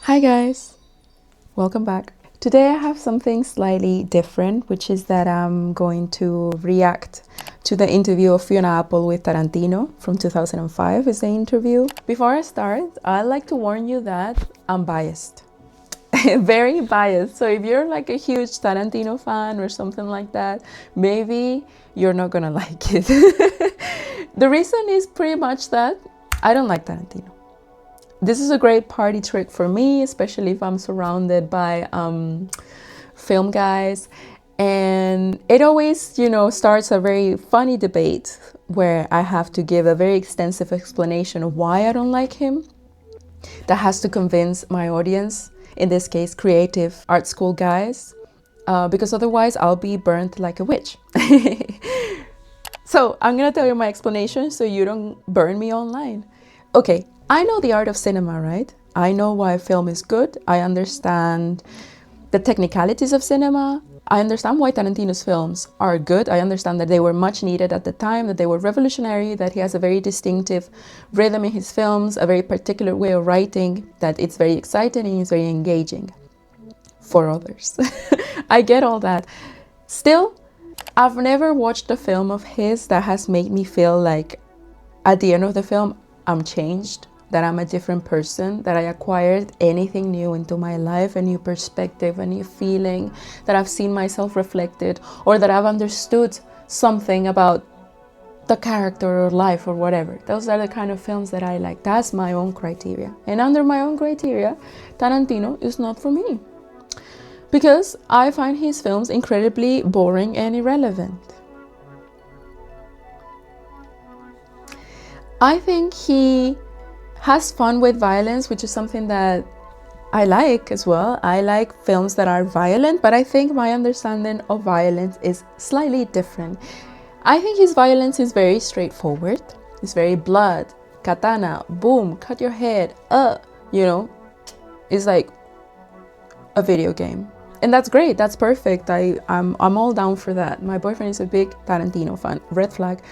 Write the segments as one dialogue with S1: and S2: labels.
S1: Hi guys, welcome back. Today I have something slightly different, which is that I'm going to react to the interview of Fiona Apple with Tarantino from 2005 is the interview. Before I start, I'd like to warn you that I'm biased. Very biased. So if you're like a huge Tarantino fan or something like that, maybe you're not gonna like it. The reason is pretty much that I don't like Tarantino. This is a great party trick for me, especially if I'm surrounded by film guys. And it always, starts a very funny debate where I have to give a very extensive explanation of why I don't like him. That has to convince my audience, in this case, creative art school guys, because otherwise I'll be burnt like a witch. So I'm gonna tell you my explanation so you don't burn me online. Okay, I know the art of cinema, right? I know why film is good. I understand the technicalities of cinema. I understand why Tarantino's films are good. I understand that they were much needed at the time, that they were revolutionary, that he has a very distinctive rhythm in his films, a very particular way of writing, that it's very exciting and it's very engaging for others. I get all that. Still, I've never watched a film of his that has made me feel like at the end of the film, I'm changed, that I'm a different person, that I acquired anything new into my life, a new perspective, a new feeling, that I've seen myself reflected, or that I've understood something about the character or life or whatever. Those are the kind of films that I like. That's my own criteria. And under my own criteria, Tarantino is not for me. Because I find his films incredibly boring and irrelevant. I think he has fun with violence, which is something that I like as well. I like films that are violent, but I think my understanding of violence is slightly different. I think his violence is very straightforward. It's very blood, katana, boom, cut your head, It's like a video game. And that's great, that's perfect. I'm all down for that. My boyfriend is a big Tarantino fan. Red flag.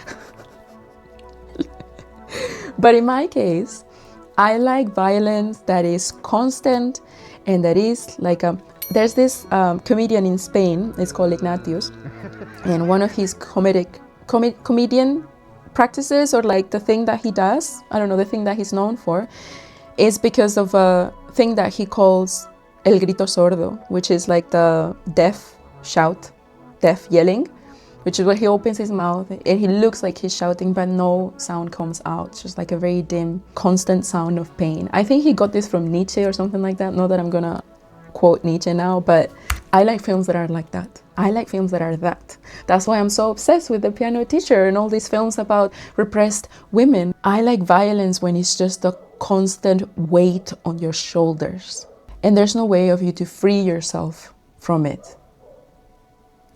S1: But in my case, I like violence that is constant and that is like there's this comedian in Spain, it's called Ignatius, and one of his comedian practices, or like the thing that he does, I don't know, the thing that he's known for, is because of a thing that he calls el grito sordo, which is like the deaf shout, deaf yelling, which is where he opens his mouth and he looks like he's shouting, but no sound comes out. It's just like a very dim, constant sound of pain. I think he got this from Nietzsche or something like that. Not that I'm gonna quote Nietzsche now, but I like films that are like that. I like films that are that. That's why I'm so obsessed with The Piano Teacher and all these films about repressed women. I like violence when it's just a constant weight on your shoulders. And there's no way of you to free yourself from it.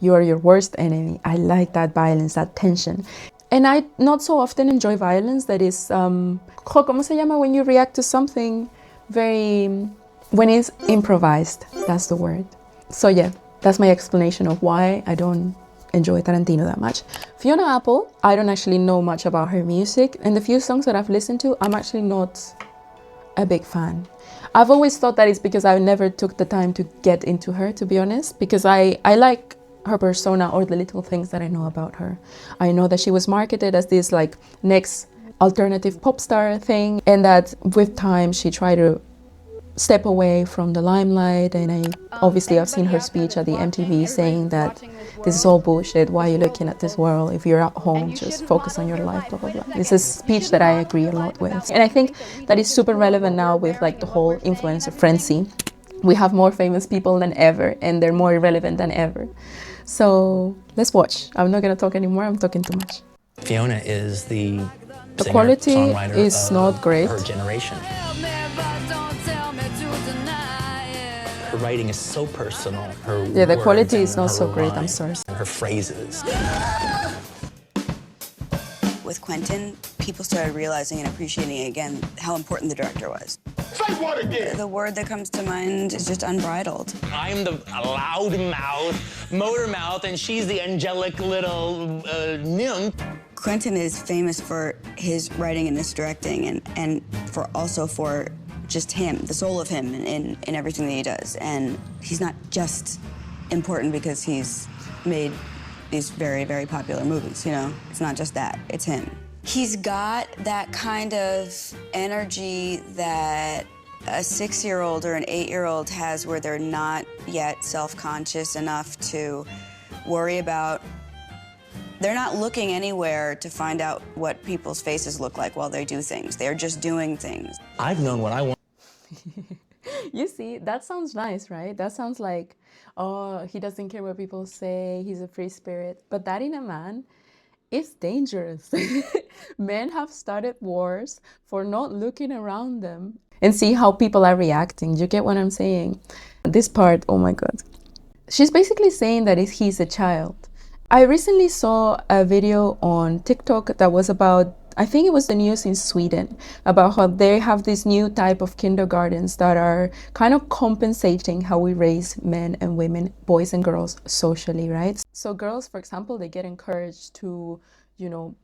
S1: You are your worst enemy. I like that violence, that tension. And I not so often enjoy violence that is, ¿cómo se llama when you react to something when it's improvised? That's the word. So yeah, that's my explanation of why I don't enjoy Tarantino that much. Fiona Apple, I don't actually know much about her music. And the few songs that I've listened to, I'm actually not a big fan. I've always thought that it's because I never took the time to get into her, to be honest, because I like her persona or the little things that I know about her. I know that she was marketed as this like next alternative pop star thing, and that with time she tried to step away from the limelight, and I've seen her speech at the MTV saying that this is all bullshit, why are you looking at this world, if you're at home just focus on your life, blah blah blah. This is a speech that I agree a lot with, and I think that is super relevant now with like the whole influencer frenzy. We have more famous people than ever and they're more irrelevant than ever. So let's watch. I'm not gonna talk anymore, I'm talking too much.
S2: Fiona is the
S1: quality
S2: singer-songwriter
S1: is not great.
S2: her generation. Her writing is so personal. Her
S1: the
S2: words
S1: quality
S2: and
S1: is not
S2: her
S1: so great, I'm
S2: rhymes
S1: sorry.
S2: and her phrases.
S3: With Quentin, people started realizing and appreciating again how important the director was.
S4: Say what again?
S3: The word that comes to mind is just unbridled.
S5: I'm the loud mouth, motor mouth, and she's the angelic little nymph.
S3: Quentin is famous for his writing and his directing, and for just him, the soul of him in everything that he does. And he's not just important because he's made these very, very popular movies, you know? It's not just that, it's him. He's got that kind of energy that a 6-year-old or an 8-year-old has where they're not yet self-conscious enough to worry about. They're not looking anywhere to find out what people's faces look like while they do things. They're just doing things.
S5: I've known what I want.
S1: You see, that sounds nice, right? That sounds like, oh, he doesn't care what people say, he's a free spirit. But that in a man is dangerous. Men have started wars for not looking around them and see how people are reacting. You get what I'm saying? This part, oh my God. She's basically saying that he's a child. I recently saw a video on TikTok that was about, I think it was the news in Sweden, about how they have this new type of kindergartens that are kind of compensating how we raise men and women, boys and girls socially, right? So girls, for example, they get encouraged to, you know,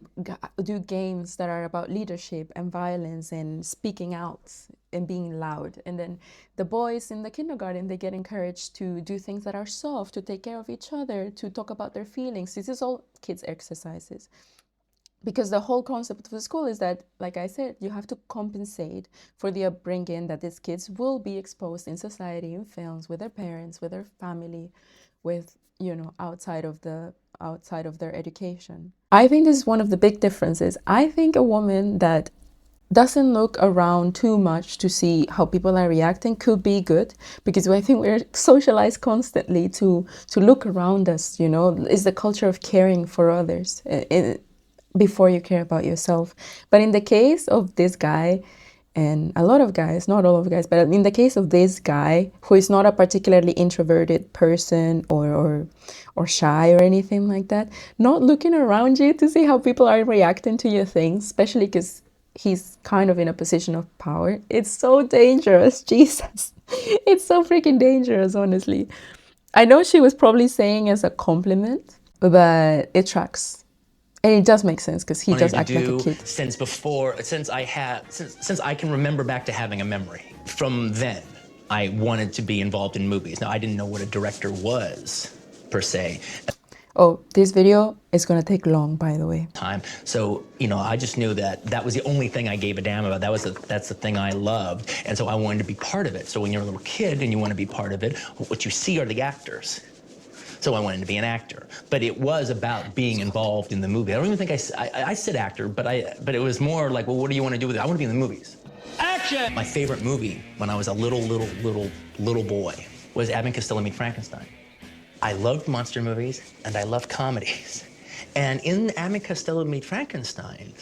S1: do games that are about leadership and violence and speaking out and being loud. And then the boys in the kindergarten, they get encouraged to do things that are soft, to take care of each other, to talk about their feelings. This is all kids' exercises. Because the whole concept of the school is that, like I said, you have to compensate for the upbringing that these kids will be exposed in society, in films, with their parents, with their family, with, you know, outside of their education. I think this is one of the big differences. I think a woman that doesn't look around too much to see how people are reacting could be good, because I think we're socialized constantly to look around us, you know. It's the culture of caring for others before you care about yourself. But in the case of this guy, and a lot of guys, not all of guys, but in the case of this guy, who is not a particularly introverted person or shy or anything like that, not looking around you to see how people are reacting to your things, especially because he's kind of in a position of power. It's so dangerous, Jesus. It's so freaking dangerous, honestly. I know she was probably saying as a compliment, but it tracks. And it does make sense because he does act like a kid.
S5: Since I can remember back to having a memory. From then, I wanted to be involved in movies. Now, I didn't know what a director was, per se.
S1: Oh, this video is gonna take long, by the way.
S5: So, you know, I just knew that that was the only thing I gave a damn about. That's the thing I loved, and so I wanted to be part of it. So when you're a little kid and you want to be part of it, what you see are the actors. So I wanted to be an actor, but it was about being involved in the movie. I don't even think I said actor, but it was more like, well, what do you want to do with it? I want to be in the movies. Action! My favorite movie when I was a little boy was Abbott and Costello Meet Frankenstein. I loved monster movies and I loved comedies. And in Abbott and Costello Meet Frankenstein,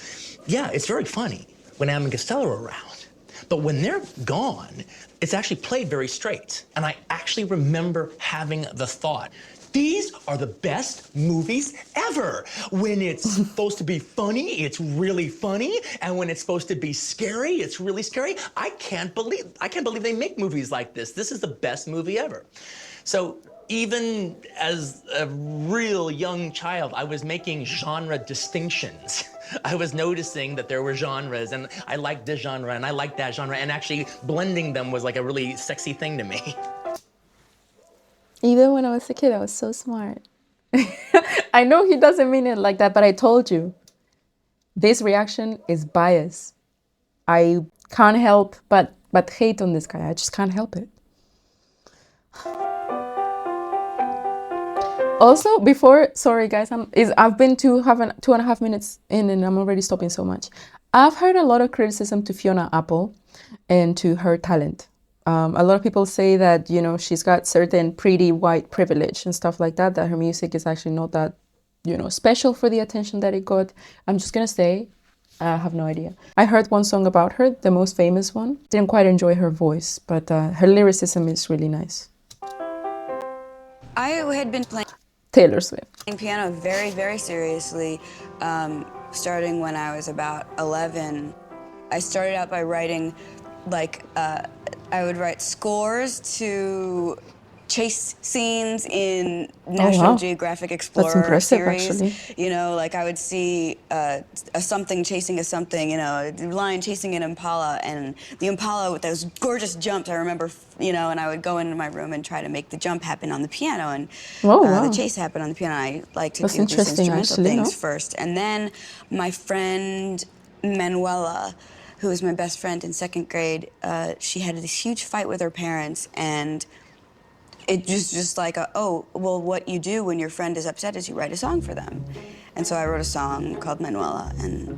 S5: yeah, it's very funny when Abbott and Costello are around. But when they're gone, it's actually played very straight. And I actually remember having the thought, these are the best movies ever. When it's supposed to be funny, it's really funny. And when it's supposed to be scary, it's really scary. I can't believe they make movies like this. This is the best movie ever. So even as a real young child, I was making genre distinctions. I was noticing that there were genres, and I liked this genre, and I liked that genre, and actually blending them was like a really sexy thing to me.
S1: Even when I was a kid, I was so smart. I know he doesn't mean it like that, but I told you, this reaction is bias. I can't help but hate on this guy. I just can't help it. Also, sorry guys, I've been 2.5 minutes in and I'm already stopping so much. I've heard a lot of criticism to Fiona Apple and to her talent. A lot of people say that, you know, she's got certain pretty white privilege and stuff like that, that her music is actually not that, you know, special for the attention that it got. I'm just gonna say, I have no idea. I heard one song about her, the most famous one. Didn't quite enjoy her voice, but her lyricism is really nice.
S3: I had been playing
S1: Taylor Swift.
S3: piano very, very seriously, starting when I was about 11. I started out by writing, like, I would write scores to chase scenes in National Geographic Explorer
S1: That's impressive,
S3: series.
S1: actually.
S3: You know, like I would see a something chasing a something, you know, a lion chasing an impala, and the impala with those gorgeous jumps, I remember, you know, and I would go into my room and try to make the jump happen on the piano, and the chase happen on the piano. I like to
S1: That's
S3: do these
S1: interesting,
S3: instrumental
S1: actually,
S3: things
S1: no?
S3: first. And then my friend Manuela, who was my best friend in second grade, she had this huge fight with her parents, and it just like, oh, well, what you do when your friend is upset is you write a song for them. And so I wrote a song called Manuela, and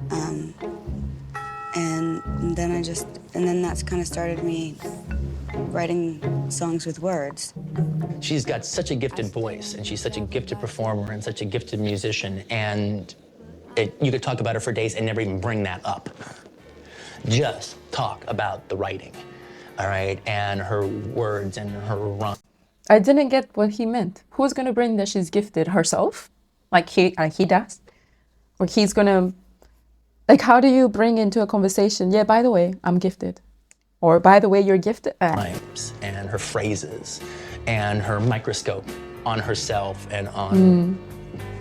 S3: then that's kind of started me writing songs with words.
S5: She's got such a gifted voice, and she's such a gifted performer and such a gifted musician, and you could talk about her for days and never even bring that up. Just talk about the writing, all right, and her words and her rhymes.
S1: I didn't get what he meant. Who's gonna bring that she's gifted? Herself? Like he does? Or he's gonna... Like, how do you bring into a conversation, yeah, by the way, I'm gifted? Or, by the way, you're gifted?
S5: And her phrases, and her microscope on herself and on,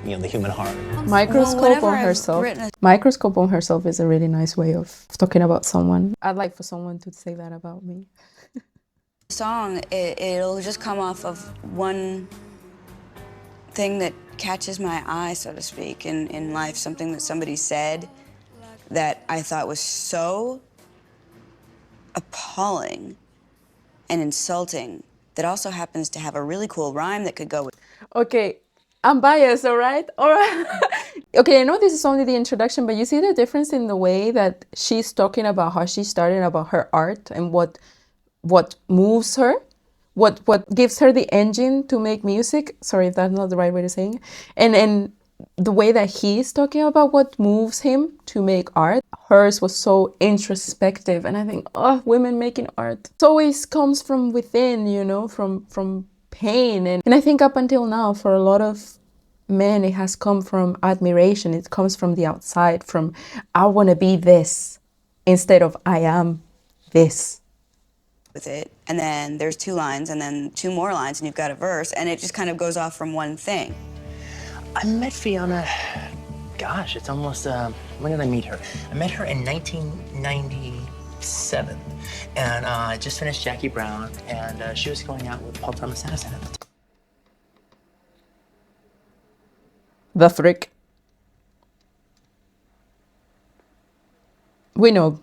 S5: you know, the human heart.
S1: Microscope on herself. Microscope on herself is a really nice way of talking about someone. I'd like for someone to say that about me.
S3: Song, it'll just come off of one thing that catches my eye, so to speak, in life, something that somebody said that I thought was so appalling and insulting that also happens to have a really cool rhyme that could go with.
S1: Okay, I'm biased, all right? All right. Okay, I know this is only the introduction, but you see the difference in the way that she's talking about how she started, about her art and what moves her, what gives her the engine to make music. Sorry if that's not the right way to say it. And the way that he's talking about what moves him to make art. Hers was so introspective, and I think, oh, women making art. It always comes from within, you know, from pain. And I think up until now, for a lot of men, it has come from admiration. It comes from the outside, from I want to be this instead of I am this.
S3: With it, and then there's 2 lines, and then 2 more lines, and you've got a verse, and it just kind of goes off from one thing.
S5: I met Fiona, gosh, it's almost, when did I meet her? I met her in 1997, and I just finished Jackie Brown, and she was going out with Paul Thomas Anderson at the time.
S1: The Thrick. We know,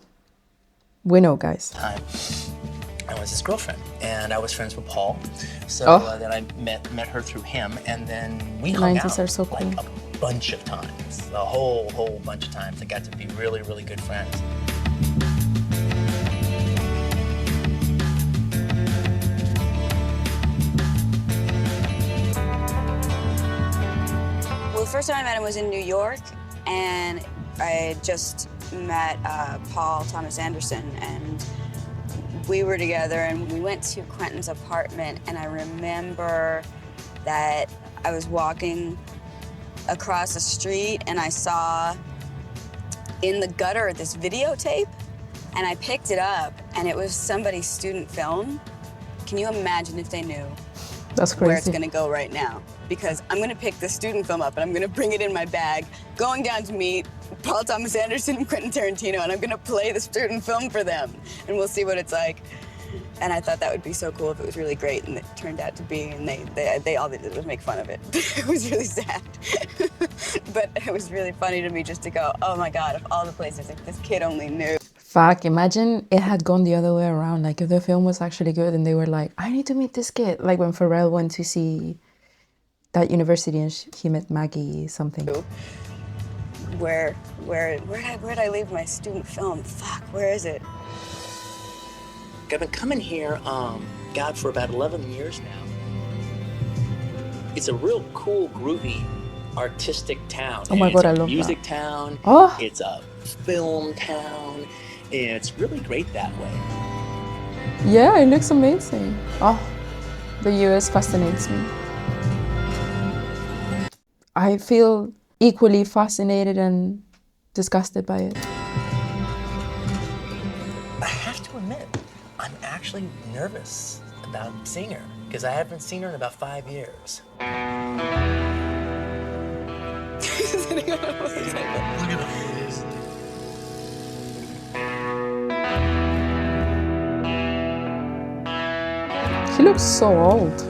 S1: guys.
S5: I was his girlfriend, and I was friends with Paul, so then I met her through him, and then we hung out
S1: are so cool.
S5: like a bunch of times, a whole bunch of times. I got to be really, really good friends.
S3: Well, the first time I met him was in New York, and I had just met Paul Thomas Anderson, and we were together, and we went to Quentin's apartment, and I remember that I was walking across the street, and I saw in the gutter this videotape, and I picked it up, and it was somebody's student film. Can you imagine if they knew
S1: That's crazy.
S3: where it's gonna go right now? Because I'm gonna pick the student film up, and I'm gonna bring it in my bag, going down to meet Paul Thomas Anderson and Quentin Tarantino, and I'm gonna play the student film for them, and we'll see what it's like. And I thought that would be so cool if it was really great, and it turned out to be, and they all they did was make fun of it. It was really sad. But it was really funny to me just to go, oh my God, of all the places, if this kid only knew.
S1: Fuck, imagine it had gone the other way around. Like, if the film was actually good and they were like, I need to meet this kid. Like when Pharrell went to see that university and he met Maggie something.
S3: Where'd I leave my student film? Fuck, where is it?
S5: I've been coming here, God, for about 11 years now. It's a real cool, groovy, artistic town.
S1: Oh my God, I love that.
S5: It's a music town.
S1: Oh.
S5: It's a film town. It's really great that way.
S1: Yeah, it looks amazing. Oh, the US fascinates me. I feel equally fascinated and disgusted by it.
S5: I have to admit, I'm actually nervous about seeing her, because I haven't seen her in about 5 years. Look at him.
S1: He looks so old.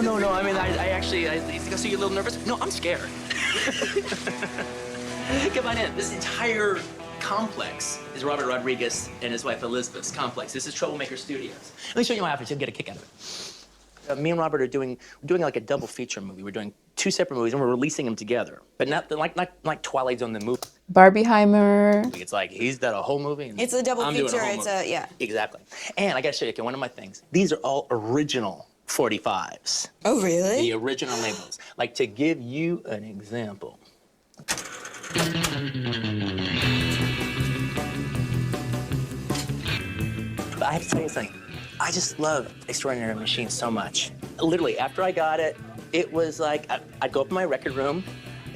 S5: No. I mean, I actually, so you're a little nervous? No, I'm scared. Come on in. This entire complex is Robert Rodriguez and his wife Elizabeth's complex. This is Troublemaker Studios. Let me show you my outfit. You'll get a kick out of it. Me and Robert are doing like a double feature movie. We're doing 2 separate movies and we're releasing them together, but not like Twilight Zone the movie.
S1: Barbieheimer.
S5: It's like he's done a whole movie. And
S3: It's a double
S5: I'm doing
S3: feature.
S5: whole
S3: It's
S5: movie.
S3: yeah.
S5: Exactly. And I gotta show you, one of my things. These are all original 45s.
S3: Oh, really?
S5: The original labels. Like, to give you an example. But I have to tell you something. I just love Extraordinary Machine so much. Literally, after I got it, it was like, I'd go up in my record room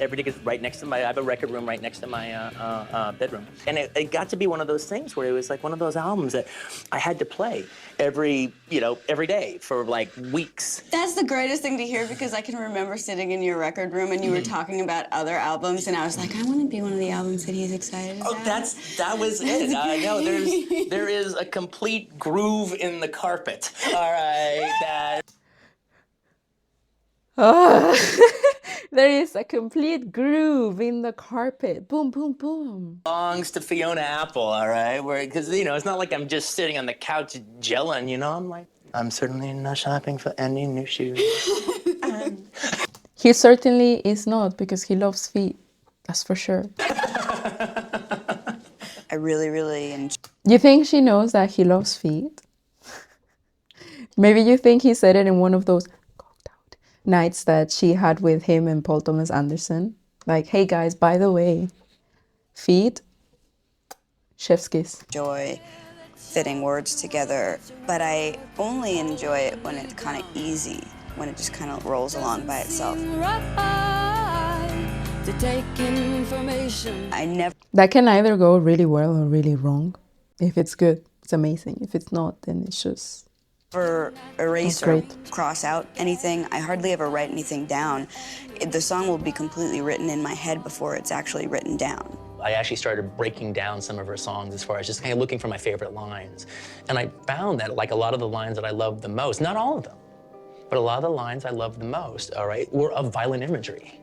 S5: every day, because right next to I have a record room right next to my bedroom. And it got to be one of those things where it was like one of those albums that I had to play every day for like weeks.
S3: That's the greatest thing to hear, because I can remember sitting in your record room and you were talking about other albums, and I was like, I want to be one of the albums that he's excited about.
S5: Oh, that was it. I know there is a complete groove in the carpet. All right,
S1: There is a complete groove in the carpet. Boom, boom, boom.
S5: belongs to Fiona Apple, all right? Because, it's not like I'm just sitting on the couch gelling, I'm like, I'm certainly not shopping for any new shoes.
S1: He certainly is not, because he loves feet. That's for sure.
S3: I really, really enjoy.
S1: You think she knows that he loves feet? Maybe you think he said it in one of those nights that she had with him and Paul Thomas Anderson. Like, hey guys, by the way, feet, chef's kiss.
S3: Enjoy fitting words together, but I only enjoy it when it's kind of easy, when it just kind of rolls along by itself. I never.
S1: That can either go really well or really wrong. If it's good, it's amazing. If it's not, then it's just...
S3: erase or
S1: great.
S3: cross out anything. I hardly ever write anything down. The song will be completely written in my head before it's actually written down.
S5: I actually started breaking down some of her songs as far as just kind of looking for my favorite lines. And I found that, like, a lot of the lines that I loved the most, not all of them, but a lot of the lines I loved the most, all right, were of violent imagery.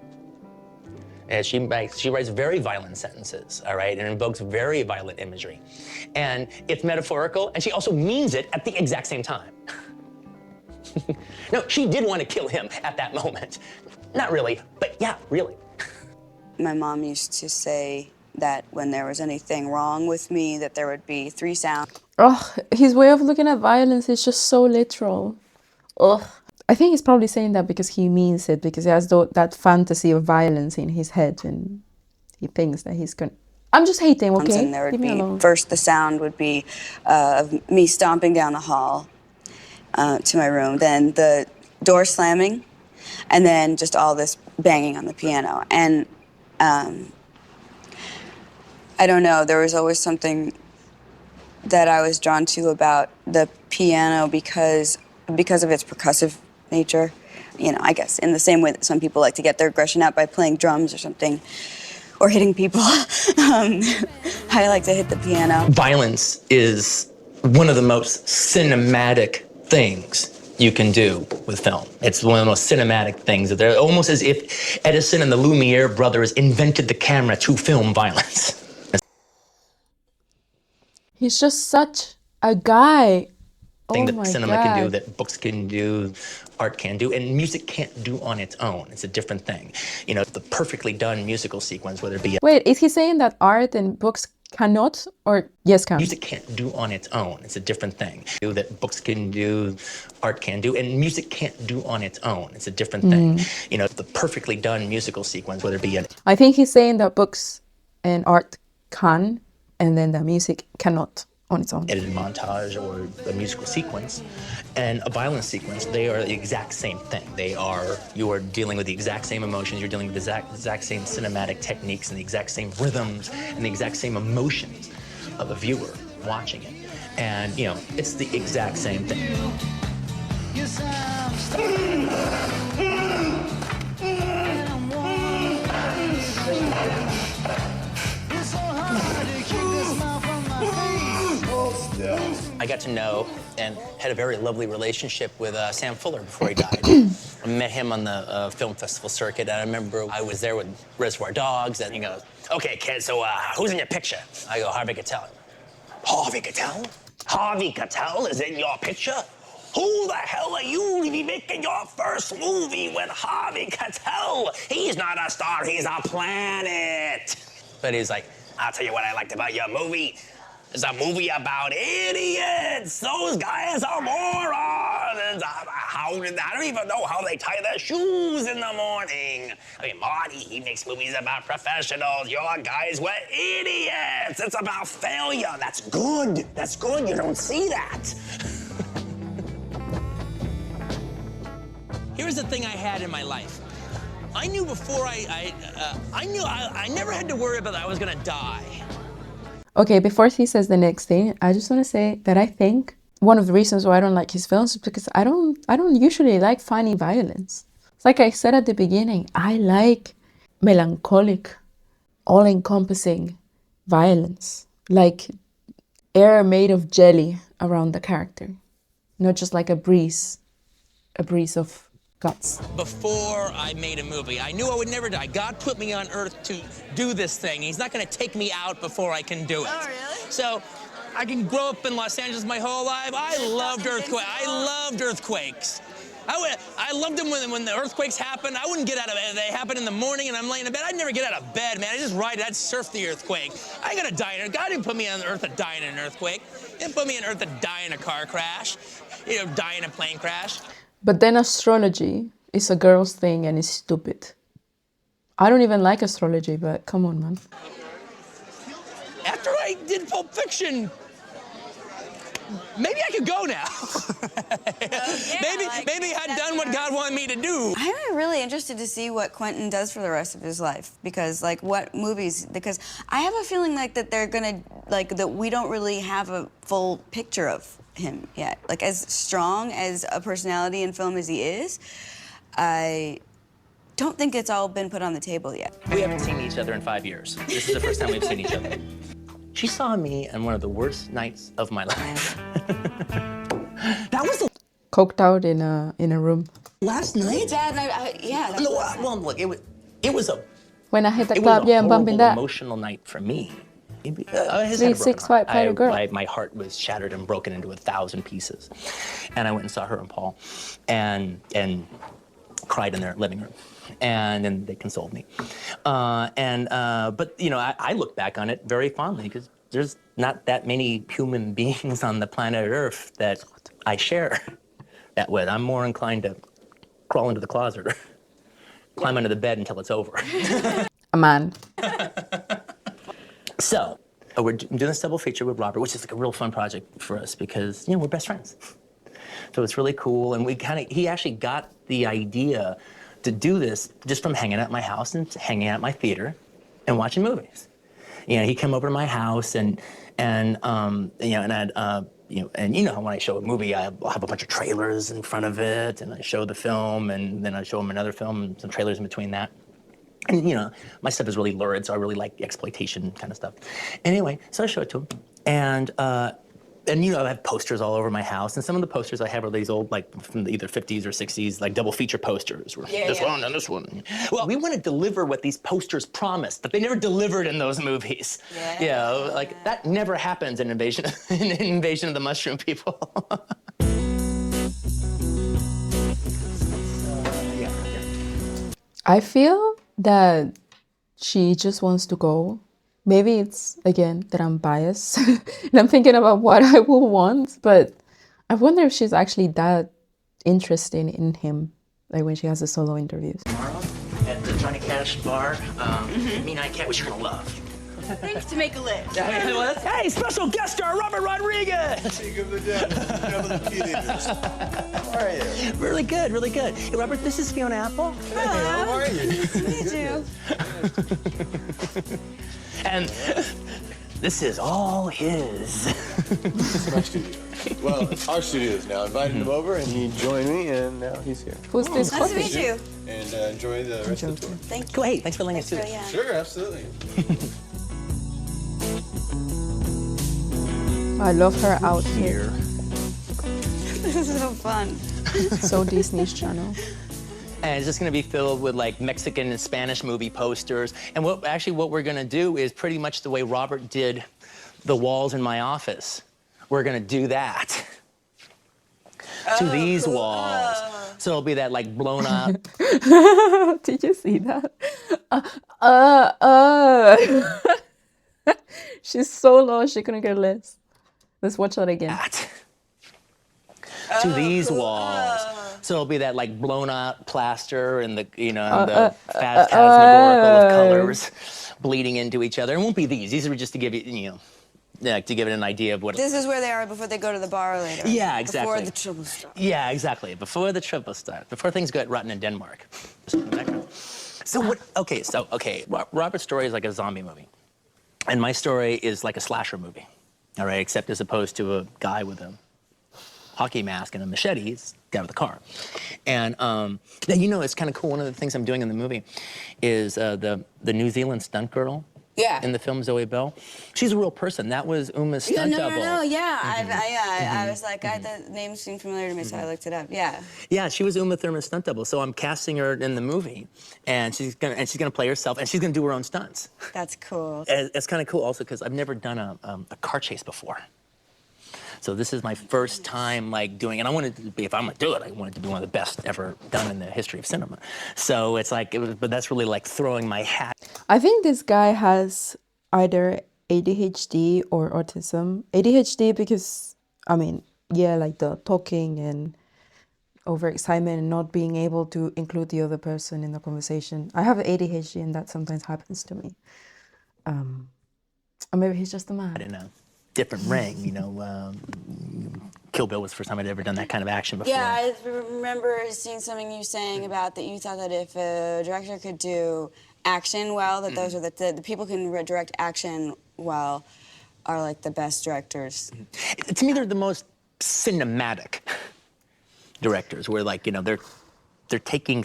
S5: And she writes very violent sentences, all right, and invokes very violent imagery. And it's metaphorical, and she also means it at the exact same time. No, she did want to kill him at that moment. Not really, but yeah, really.
S3: My mom used to say that when there was anything wrong with me, that there would be 3 sounds.
S1: Oh, his way of looking at violence is just so literal. Ugh. I think he's probably saying that because he means it, because he has that fantasy of violence in his head, and he thinks that he's gonna... I'm just hating, okay?
S3: And there would
S1: Leave me
S3: be,
S1: alone.
S3: first the sound would be of me stomping down the hall to my room, then the door slamming, and then just all this banging on the piano. And I don't know, there was always something that I was drawn to about the piano because of its percussive nature. I guess in the same way that some people like to get their aggression out by playing drums or something, or hitting people. I like to hit the piano.
S5: Violence is one of the most cinematic things you can do with film. It's one of the most cinematic things. They're almost as if Edison and the Lumiere brothers invented the camera to film violence.
S1: He's just such a guy.
S5: Thing
S1: Oh
S5: that
S1: my
S5: cinema can do,
S1: God.
S5: that books can do, art can do, and music can't do on its own. It's a different thing. The perfectly done musical sequence, whether it be
S1: Wait, is he saying that art and books cannot, or yes, can?
S5: music can't do on its own. It's a different thing. That books can do, art can do, and music can't do on its own. It's a different thing. The perfectly done musical sequence, whether it be an...
S1: I think he's saying that books and art can, and then the music cannot. on its own.
S5: edited montage or a musical sequence and a violence sequence, they are the exact same thing. You are dealing with the exact same emotions, you're dealing with the exact same cinematic techniques and the exact same rhythms and the exact same emotions of a viewer watching it. And, it's the exact same thing. I got to know and had a very lovely relationship with Sam Fuller before he died. I met him on the film festival circuit, and I remember I was there with Reservoir Dogs, and he goes, "Okay, kid, so who's in your picture?" I go, "Harvey Keitel." "Harvey Keitel? Harvey Keitel is in your picture? Who the hell are you to be making your first movie with Harvey Keitel? He's not a star, he's a planet." But he's like, "I'll tell you what I liked about your movie. It's a movie about idiots. Those guys are morons. I don't even know how they tie their shoes in the morning. I mean, Marty, he makes movies about professionals. Your guys were idiots. It's about failure. That's good. That's good. You don't see that." Here's the thing I had in my life. I knew before I never had to worry about that I was gonna die.
S1: Okay, before he says the next thing, I just want to say that I think one of the reasons why I don't like his films is because I don't usually like funny violence. It's like I said at the beginning, I like melancholic, all-encompassing violence, like air made of jelly around the character, not just like a breeze of guts.
S5: Before I made a movie, I knew I would never die. God put me on earth to do this thing. He's not gonna take me out before I can do it.
S3: Oh, really?
S5: So I can grow up in Los Angeles my whole life. I loved earthquakes. I loved them when the earthquakes happened. I wouldn't get out of bed. They happen in the morning and I'm laying in bed. I'd never get out of bed, man. I'd just ride it. I'd surf the earthquake. I ain't gonna die in it. God didn't put me on earth to die in an earthquake. He didn't put me on earth to die in a car crash, die in a plane crash.
S1: But then astrology is a girl's thing and it's stupid. I don't even like astrology, but come on, man.
S5: After I did Pulp Fiction, maybe I could go now. Maybe I'd done what God wanted me to do.
S3: I'm really interested to see what Quentin does for the rest of his life, because what movies, because I have a feeling that they're gonna, that we don't really have a full picture of him yet. As strong as a personality in film as he is, I don't think it's all been put on the table yet.
S5: We haven't seen each other in 5 years. This is the first time we've seen each other. She saw me on one of the worst nights of my life. That was the
S1: Coked out in a room.
S5: last night?
S3: Dad, yeah.
S5: No, well, look, it was a
S1: When I hit the club, yeah, I'm bumping that.
S5: Emotional night for me.
S1: 3-6-5 fighter girl.
S5: My heart was shattered and broken into 1,000 pieces, and I went and saw her and Paul, and cried in their living room, and then they consoled me, but I look back on it very fondly because there's not that many human beings on the planet Earth that I share that with. I'm more inclined to crawl into the closet or climb under the bed until it's over.
S1: A man.
S5: So, we're doing this double feature with Robert, which is a real fun project for us because, we're best friends. So it's really cool, and he actually got the idea to do this just from hanging out at my house and hanging out at my theater and watching movies. He'd come over to my house and I'd, and when I show a movie, I'll have a bunch of trailers in front of it, and I show the film, and then I show him another film and some trailers in between that. And, my stuff is really lurid, so I really like exploitation kind of stuff. Anyway, so I show it to him. And I have posters all over my house. And some of the posters I have are these old, from either 50s or 60s, double feature posters. One and this one. Well, we want to deliver what these posters promised, but they never delivered in those movies. Yeah. That never happens in Invasion of the Mushroom People.
S1: I feel that she just wants to go. Maybe it's, again, that I'm biased and I'm thinking about what I will want, but I wonder if she's actually that interested in him, when she has the solo interviews.
S5: Tomorrow at the Johnny Cash bar, me and I Cat, which you're gonna love.
S3: Thanks to make a list.
S5: Hey, special guest star Robert Rodriguez.
S4: Hey, good the P.T.A. How are you?
S5: Really good, really good. Hey, Robert, this is Fiona Apple.
S4: Hey, how are you?
S3: Nice to meet you.
S5: And this is all his.
S4: This is my studio. Well, it's our studios now. I invited him over, and he joined me, and now he's here.
S1: Who's this?
S3: Nice to meet you.
S4: And enjoy the rest of the tour.
S3: Thank you.
S5: Cool. Hey, thanks for letting us do this.
S3: Yeah.
S4: Sure, absolutely.
S1: I love her outfit.
S3: This is so fun.
S1: So Disney's Channel.
S5: And it's just gonna be filled with like Mexican and Spanish movie posters. And what we're gonna do is pretty much the way Robert did the walls in my office. We're gonna do that to these walls. So it'll be that like blown up.
S1: Did you see that? She's so low she couldn't get less. Let's watch that again.
S5: To these walls. So it'll be that like blown up plaster and the the phantasmagorical of colors bleeding into each other. It won't be these. These are just to give you to give it an idea of what.
S3: This is where they are before they go to the bar later.
S5: Yeah, exactly.
S3: Before the trouble starts.
S5: Yeah, exactly. Before the trouble starts. Before things get rotten in Denmark. So what? Okay. Robert's story is like a zombie movie, and my story is like a slasher movie. All right, except as opposed to a guy with a hockey mask and a machete, he's the guy with a car. And now it's kind of cool. One of the things I'm doing in the movie is the New Zealand stunt girl.
S3: Yeah.
S5: In the film Zoe Bell, she's a real person. That was Uma's stunt double.
S3: Yeah. I was like, the name seemed familiar to me, so I looked it up. Yeah.
S5: Yeah, she was Uma Thurman's stunt double. So I'm casting her in the movie, and she's gonna play herself, and she's gonna do her own stunts.
S3: That's cool.
S5: And it's kind of cool also because I've never done a car chase before. So this is my first time like doing, and I wanted to be, if I'm gonna do it, I want it to be one of the best ever done in the history of cinema. So it's like, but that's really like throwing my hat.
S1: I think this guy has either ADHD or autism. ADHD because, like the talking and overexcitement and not being able to include the other person in the conversation. I have ADHD and that sometimes happens to me. Or maybe he's just a man.
S5: In a different ring, Kill Bill was the first time I'd ever done that kind of action before.
S3: Yeah, I remember seeing something you saying about that you thought that if a director could do action well, that those are the people who can direct action well are like the best directors.
S5: To me, they're the most cinematic directors, where like, they're taking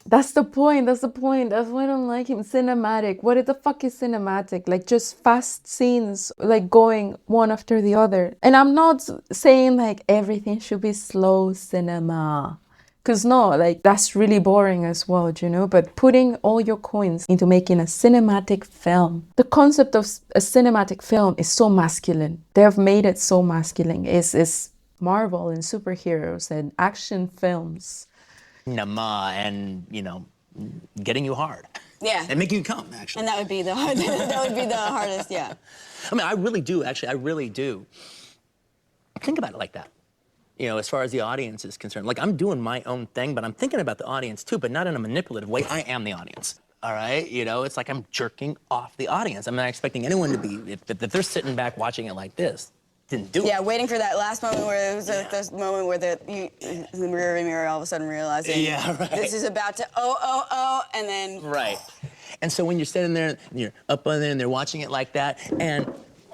S1: That's the point. That's why I don't like him. Cinematic. What the fuck is cinematic? Like just fast scenes, like going one after the other. And I'm not saying like everything should be slow cinema. Because no, like that's really boring as well, But putting all your coins into making a cinematic film. The concept of a cinematic film is so masculine. They have made it so masculine. It's Marvel and superheroes and action films.
S5: And getting you hard.
S3: Yeah.
S5: And making you come, actually.
S3: And that would be the hardest, yeah.
S5: I really do think about it like that. As far as the audience is concerned. Like, I'm doing my own thing, but I'm thinking about the audience too, but not in a manipulative way. I am the audience. All right? It's like I'm jerking off the audience. I'm not expecting anyone to be, if they're sitting back watching it like this, didn't do it.
S3: Yeah, waiting for that last moment where it was this moment where the mirror all of a sudden realizing this is about to and then
S5: right. And so when you're sitting there and you're up on there and they're watching it like that and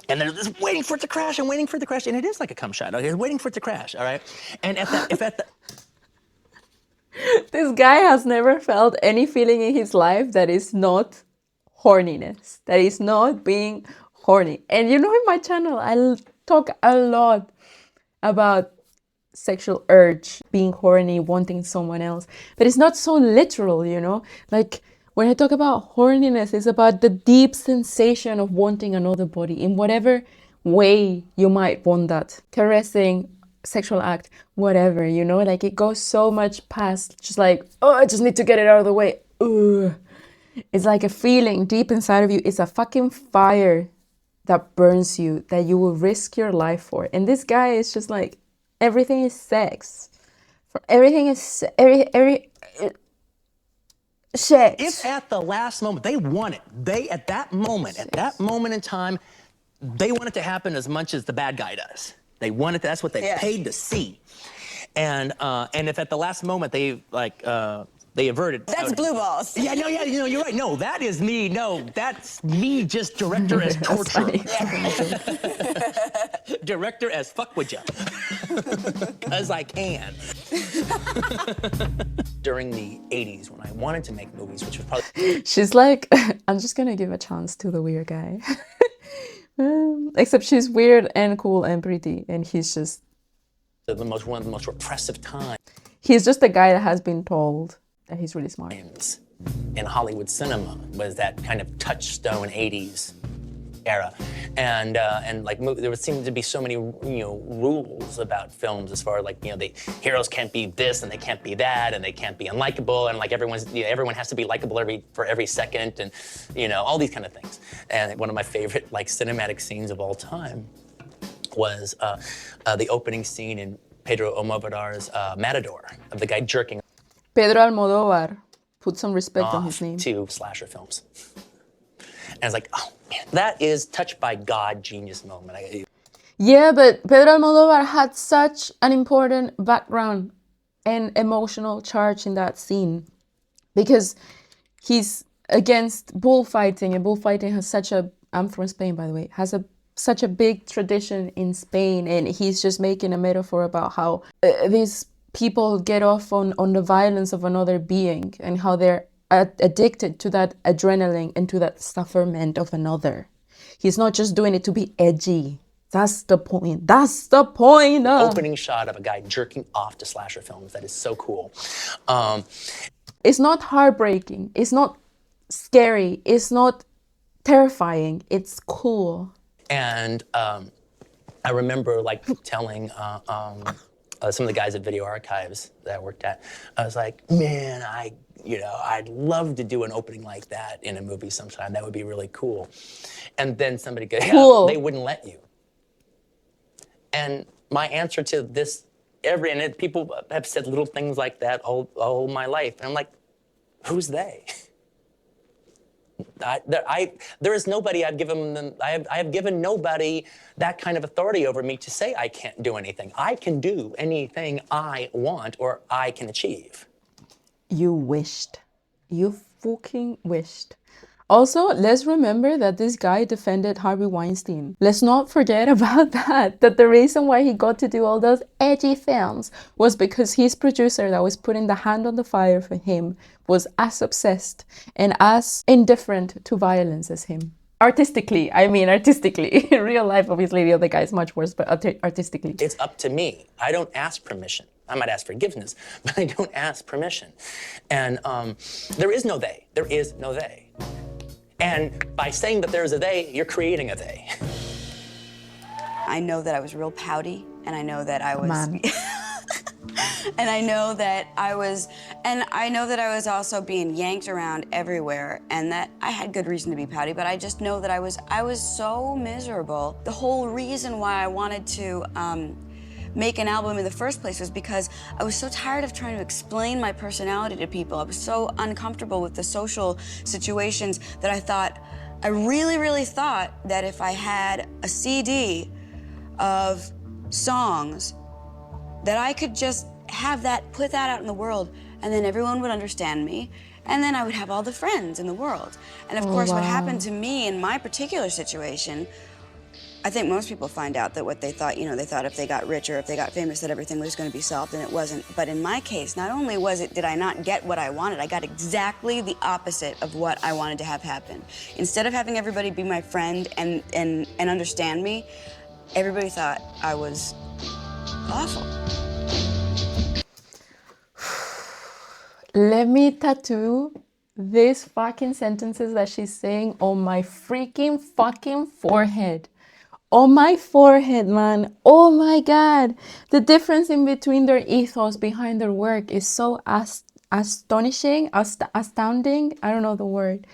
S5: they're just waiting for it to crash and waiting for it to crash, and it is like a cum shot. Okay, waiting for it to crash. All right, and
S1: this guy has never felt any feeling in his life that is not horniness, that is not being horny. And in my channel, I talk a lot about sexual urge, being horny, wanting someone else. But it's not so literal, Like, when I talk about horniness, it's about the deep sensation of wanting another body in whatever way you might want that. Caressing, sexual act, whatever, Like, it goes so much past just like, I just need to get it out of the way. Ugh. It's like a feeling deep inside of you. It's a fucking fire that burns you, that you will risk your life for. And this guy is just like, everything is sex. Everything is Shit.
S5: If at the last moment, they want it. At that moment in time, they want it to happen as much as the bad guy does. They want it, that's what they paid to see. And if at the last moment they averted.
S3: That's blue balls.
S5: Yeah, no, you're right. No, that is me. No, that's me just director as torturer. Director as fuck with ya. Because I can. During the 80s when I wanted to make movies, which was probably...
S1: She's like, I'm just gonna give a chance to the weird guy. Except she's weird and cool and pretty, and he's just...
S5: one of the most repressive times.
S1: He's just a guy that has been told that he's really smart.
S5: In Hollywood cinema was that kind of touchstone 80s era, and like there would seem to be so many rules about films as far as like the heroes can't be this and they can't be that and they can't be unlikable and like everyone has to be likable for every second and all these kind of things. And one of my favorite like cinematic scenes of all time was the opening scene in Pedro Almodovar's Matador of the guy jerking
S1: Pedro Almodóvar, put some respect on his name.
S5: To slasher films. And I was like, oh man, that is touched by God genius moment.
S1: Yeah, but Pedro Almodóvar had such an important background and emotional charge in that scene because he's against bullfighting, and bullfighting has such a, I'm from Spain by the way, has such a big tradition in Spain, and he's just making a metaphor about how these people get off on the violence of another being and how they're addicted to that adrenaline and to that sufferment of another. He's not just doing it to be edgy. That's the point. That's the point.
S5: Opening shot of a guy jerking off to slasher films. That is so cool.
S1: It's not heartbreaking. It's not scary. It's not terrifying. It's cool.
S5: And I remember like telling some of the guys at Video Archives that I worked at, I was like, man, I'd love to do an opening like that in a movie sometime. That would be really cool. And then somebody goes,
S1: cool.
S5: They wouldn't let you. And my answer to this, and people have said little things like that all my life. And I'm like, who's they? There is nobody I've given them. I have given nobody that kind of authority over me to say I can't do anything. I can do anything I want or I can achieve.
S1: You wished. You fucking wished. Also, let's remember that this guy defended Harvey Weinstein. Let's not forget about that the reason why he got to do all those edgy films was because his producer that was putting the hand on the fire for him was as obsessed and as indifferent to violence as him. Artistically. In real life, obviously, the other guy is much worse, but artistically.
S5: It's up to me. I don't ask permission. I might ask forgiveness, but I don't ask permission. And there is no they. There is no they. And by saying that there's a they, you're creating a they.
S3: I know that I was real pouty, and I know that I was...
S1: Man.
S3: And I know that I was also being yanked around everywhere, and that I had good reason to be pouty, but I just know that I was so miserable. The whole reason why I wanted to make an album in the first place was because I was so tired of trying to explain my personality to people. I was so uncomfortable with the social situations that I really, really thought that if I had a CD of songs that I could just put that out in the world, and then everyone would understand me, and then I would have all the friends in the world. And of course, what happened to me in my particular situation, I think most people find out that what they thought, they thought if they got rich or if they got famous that everything was going to be solved, and it wasn't. But in my case, not only did I not get what I wanted, I got exactly the opposite of what I wanted to have happen. Instead of having everybody be my friend and understand me, everybody thought I was awful.
S1: Let me tattoo these fucking sentences that she's saying on my freaking fucking forehead. On my forehead, man. Oh my God. The difference in between their ethos behind their work is so astonishing, astounding. I don't know the word.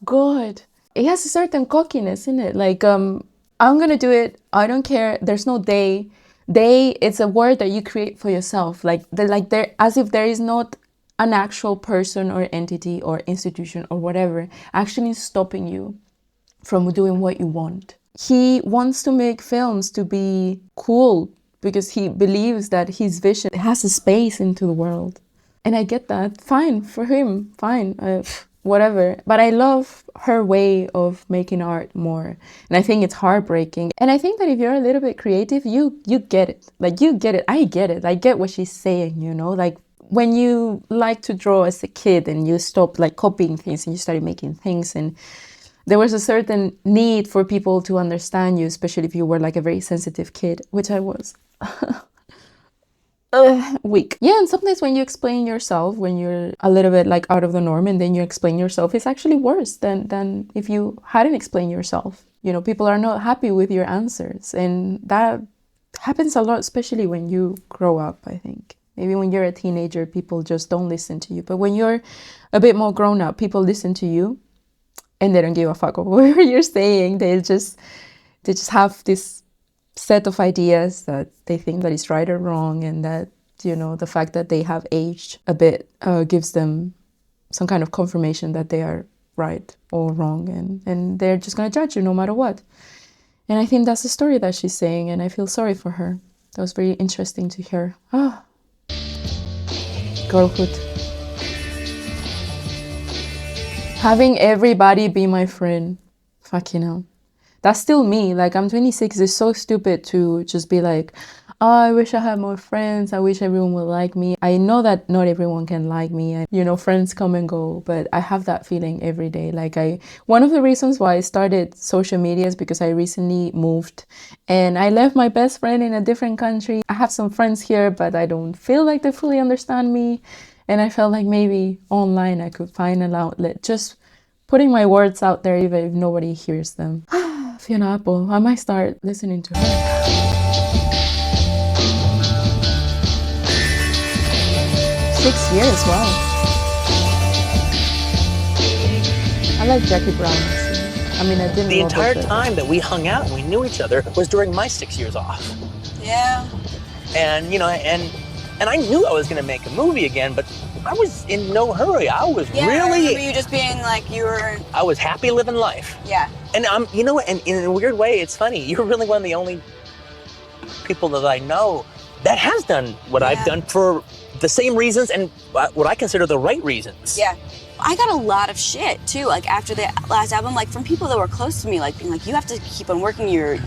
S1: Good. It has a certain cockiness in it. Like, I'm gonna do it. I don't care. There's no they. They, it's a word that you create for yourself. Like, as if there is not an actual person or entity or institution or whatever actually stopping you from doing what you want. He wants to make films to be cool because he believes that his vision has a space into the world. And I get that. Fine, for him, fine, whatever. But I love her way of making art more. And I think it's heartbreaking. And I think that if you're a little bit creative, you get it. Like, you get it. I get it. I get what she's saying, you know? Like, when you like to draw as a kid and you stopped, like, copying things and you started making things, and there was a certain need for people to understand you, especially if you were, like, a very sensitive kid, which I was. Weak. Yeah, and sometimes when you explain yourself, when you're a little bit like out of the norm and then you explain yourself, it's actually worse than if you hadn't explained yourself. You know, people are not happy with your answers, and that happens a lot, especially when you grow up, I think. Maybe when you're a teenager, people just don't listen to you. But when you're a bit more grown up, people listen to you and they don't give a fuck about what you're saying. They just have this set of ideas that they think that is right or wrong, and that, you know, the fact that they have aged a bit gives them some kind of confirmation that they are right or wrong, and they're just going to judge you no matter what. And I think that's the story that she's saying, and I feel sorry for her. That was very interesting to hear. Girlhood. Having everybody be my friend. Fucking hell. That's still me. Like, I'm 26. It's so stupid to just be like, oh, I wish I had more friends. I wish everyone would like me. I know that not everyone can like me. And, you know, friends come and go, but I have that feeling every day. Like, one of the reasons why I started social media is because I recently moved and I left my best friend in a different country. I have some friends here, but I don't feel like they fully understand me. And I felt like maybe online I could find an outlet, just putting my words out there even if nobody hears them. Fiona Apple, I might start listening to her. 6 years, wow. I like Jackie Brown. I mean, I didn't
S5: The
S1: love
S5: entire
S1: it,
S5: time that we hung out and we knew each other was during my 6 years off.
S3: Yeah.
S5: And, you know, and I knew I was going to make a movie again, but I was in no hurry. I was
S3: I remember
S5: really,
S3: you just being like, you were,
S5: I was happy living life.
S3: yeah.
S5: And you know what, and in a weird way, it's funny. You're really one of the only people that I know that has done what I've done for the same reasons and what I consider the right reasons.
S3: Yeah. I got a lot of shit too, like after the last album, like from people that were close to me, like being like, you have to keep on working, you're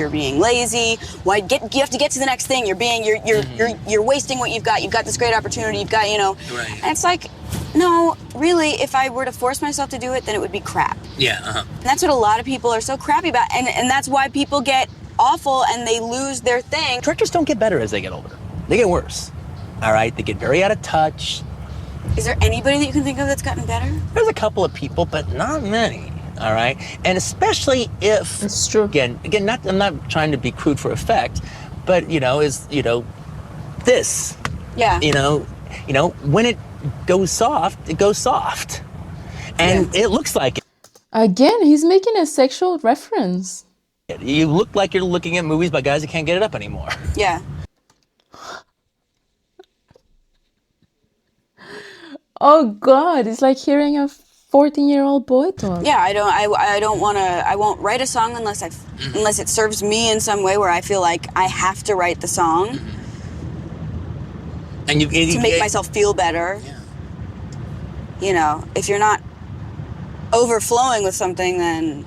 S3: being lazy. You have to get to the next thing. You're wasting what you've got. You've got this great opportunity. You've got, you know.
S5: Right.
S3: And it's like, no, really, if I were to force myself to do it, then it would be crap.
S5: Yeah.
S3: And that's what a lot of people are so crappy about, and that's why people get awful and they lose their thing.
S5: Directors don't get better as they get older. They get worse. All right. They get very out of touch.
S3: Is there anybody that you can think of that's gotten better?
S5: There's a couple of people, but not many. All right, and especially if
S1: It's true.
S5: Again, I'm not trying to be crude for effect, but you know, this.
S3: Yeah.
S5: You know, when it goes soft, it goes soft, and it looks like it.
S1: Again, he's making a sexual reference.
S5: You look like you're looking at movies by guys that can't get it up anymore.
S3: Yeah.
S1: Oh God, it's like hearing a 14-year-old boy talk.
S3: Yeah, I won't write a song unless it serves me in some way where I feel like I have to write the song
S5: And
S3: to make myself feel better.
S5: Yeah.
S3: You know, if you're not overflowing with something, then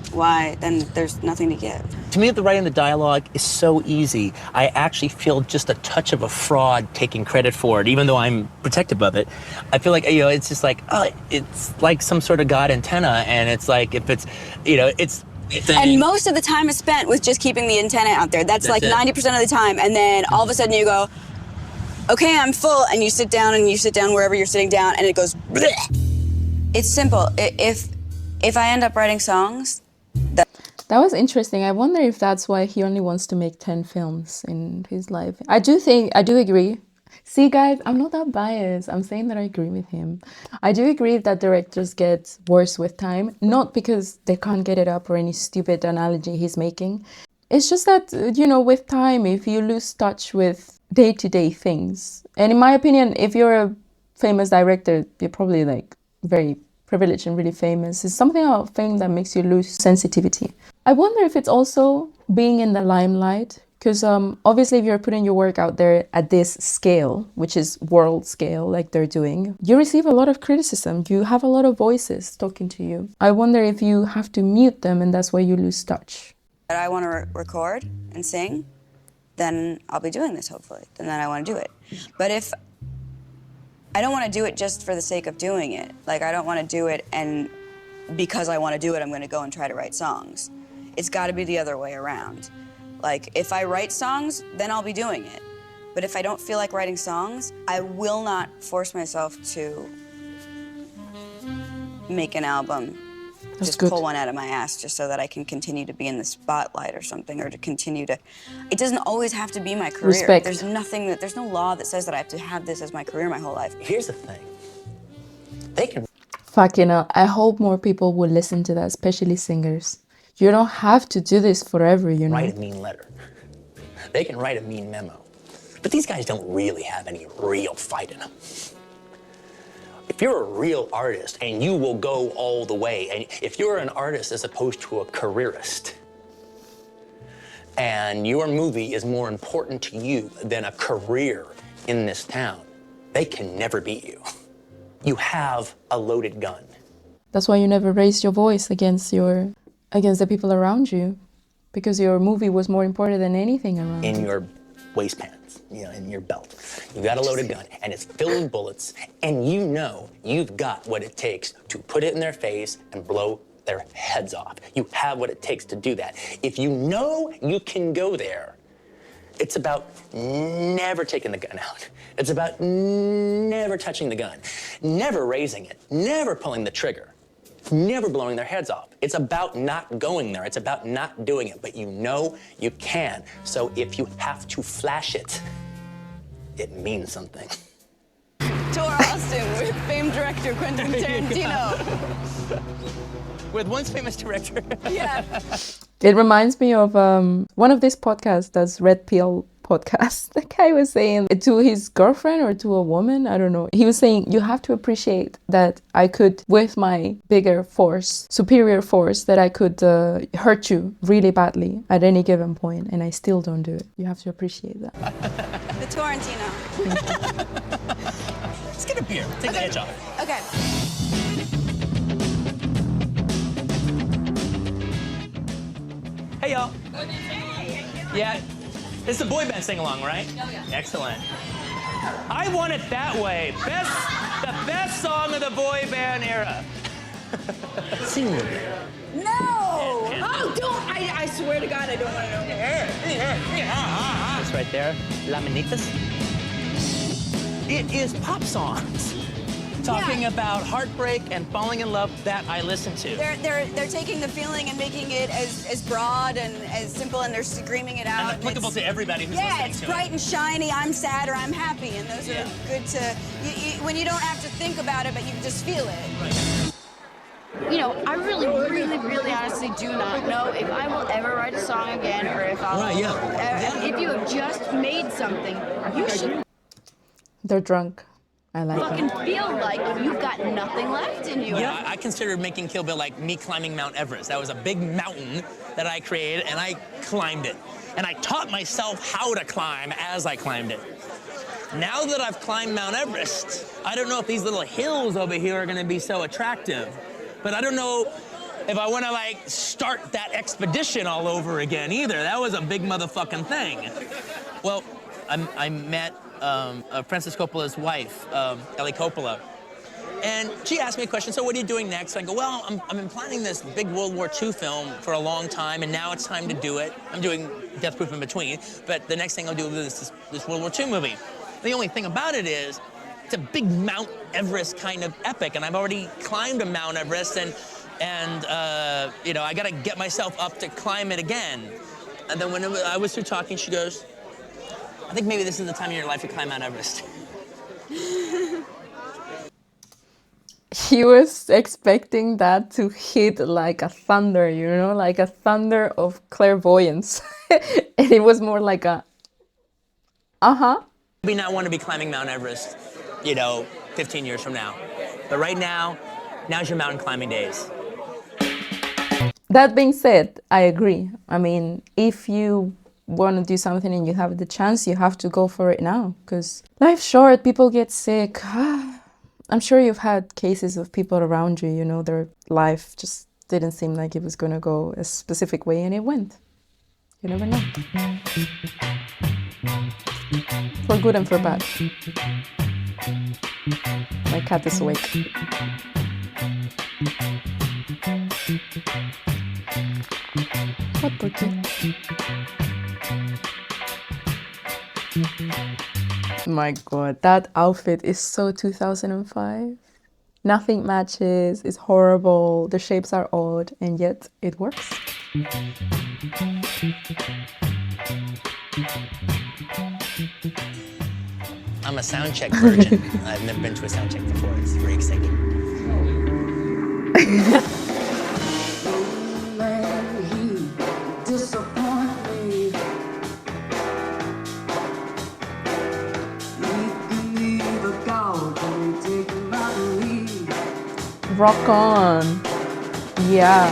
S3: there's nothing to give.
S5: To me, the writing the dialogue is so easy. I actually feel just a touch of a fraud taking credit for it, even though I'm protective of it. I feel like, you know, it's just like, oh, it's like some sort of God antenna, and it's like, if it's, you know, it's...
S3: And most of the time is spent with just keeping the antenna out there. That's like 90% of the time, and then all of a sudden you go, okay, I'm full, and you sit down wherever you're sitting down, and it goes, bleh. It's simple. If I end up writing songs,
S1: That was interesting. I wonder if that's why he only wants to make 10 films in his life. I do agree. See, guys, I'm not that biased. I'm saying that I agree with him. I do agree that directors get worse with time, not because they can't get it up or any stupid analogy he's making. It's just that, you know, with time, if you lose touch with day-to-day things, and in my opinion, if you're a famous director, you're probably like very privileged and really famous. It's something about fame that makes you lose sensitivity. I wonder if it's also being in the limelight, because obviously if you're putting your work out there at this scale, which is world scale, like they're doing, you receive a lot of criticism. You have a lot of voices talking to you. I wonder if you have to mute them and that's why you lose touch.
S3: That I want to record and sing, then I'll be doing this hopefully. And then I want to do it. But if I don't want to do it just for the sake of doing it. Like I don't want to do it and because I want to do it, I'm going to go and try to write songs. It's got to be the other way around. Like if I write songs, then I'll be doing it. But if I don't feel like writing songs, I will not force myself to make an album.
S1: That's
S3: just
S1: good.
S3: pull one out of my ass just so that I can continue to be in the spotlight or something, or to continue to, it doesn't always have to be my career.
S1: Respect.
S3: There's no law that says that I have to have this as my career my whole life.
S5: Here's the thing. They can
S1: Fucking hell, I hope more people will listen to that, especially singers. You don't have to do this forever, you know?
S5: write a mean letter. They can write a mean memo. But these guys don't really have any real fight in them. If you're a real artist and you will go all the way, and if you're an artist as opposed to a careerist, and your movie is more important to you than a career in this town, they can never beat you. You have a loaded gun.
S1: That's why you never raised your voice against the people around you, because your movie was more important than anything around
S5: In
S1: you.
S5: your waistbands, in your belt. You've got a loaded gun, and it's filled with bullets, and you know you've got what it takes to put it in their face and blow their heads off. You have what it takes to do that. If you know you can go there, it's about never taking the gun out. It's about never touching the gun, never raising it, never pulling the trigger, never blowing their heads off. It's about not going there. It's about not doing it, but you know you can. So if you have to flash it, it means something.
S3: Tour Austin with famed director Quentin Tarantino.
S5: With one famous director.
S3: Yeah.
S1: It reminds me of one of these podcasts, that's Red Pill podcast. The guy was saying to his girlfriend or to a woman, I don't know. He was saying, you have to appreciate that I could, with my bigger force, superior force, that I could hurt you really badly at any given point, and I still don't do it. You have to appreciate that.
S3: The Tarantino.
S5: Let's get a beer. Take the edge off.
S3: Okay.
S5: Hey, y'all. Yeah, it's the boy band sing-along, right? Oh, yeah. Excellent. I Want It That Way. The best song of the boy band era. Sing a little bit.
S3: No! Oh, don't! I swear to God, I don't want to know.
S5: It's right there. Laminitas. It is pop songs. Talking about heartbreak and falling in love that I listen to.
S3: They're taking the feeling and making it as broad and as simple, and they're screaming it out.
S5: And applicable to everybody who's listening to it.
S3: Yeah, it's bright and shiny. I'm sad or I'm happy, and those are good to when you don't have to think about it, but you just feel it.
S5: Right.
S6: You know, I really, really, really honestly do not know if I will ever write a song again, or if I'll.
S5: Right, yeah.
S6: If you have just made something, you should
S1: They're drunk. I like
S6: fucking
S1: that.
S6: feel like you've got nothing left in you.
S5: Yeah, I considered making Kill Bill like me climbing Mount Everest. That was a big mountain that I created, and I climbed it. And I taught myself how to climb as I climbed it. Now that I've climbed Mount Everest, I don't know if these little hills over here are gonna be so attractive, but I don't know if I wanna like start that expedition all over again either. That was a big motherfucking thing. Well, I met Francis Coppola's wife, Ellie Coppola. And she asked me a question, so what are you doing next? I go, well, I've been planning this big World War II film for a long time, and now it's time to do it. I'm doing Death Proof in between, but the next thing I'll do is this World War II movie. The only thing about it is, it's a big Mount Everest kind of epic, and I've already climbed a Mount Everest, and you know, I gotta get myself up to climb it again. And then when I was through talking, she goes, I think maybe this is the time in your life to climb Mount Everest.
S1: He was expecting that to hit like a thunder, you know, like a thunder of clairvoyance. And it was more like a,
S5: Maybe not want to be climbing Mount Everest, you know, 15 years from now. But right now, now's your mountain climbing days.
S1: That being said, I agree. I mean, if you want to do something and you have the chance, you have to go for it now, because life's short, people get sick. I'm sure you've had cases of people around you, you know, their life just didn't seem like it was going to go a specific way, and it went. You never know. For good and for bad. My cat is awake. What, Brookie? My God, that outfit is so 2005. Nothing matches, it's horrible, the shapes are odd, and yet it works.
S5: I'm a sound check virgin. I've never been to a sound check before. It's very exciting.
S1: Rock on. Yeah.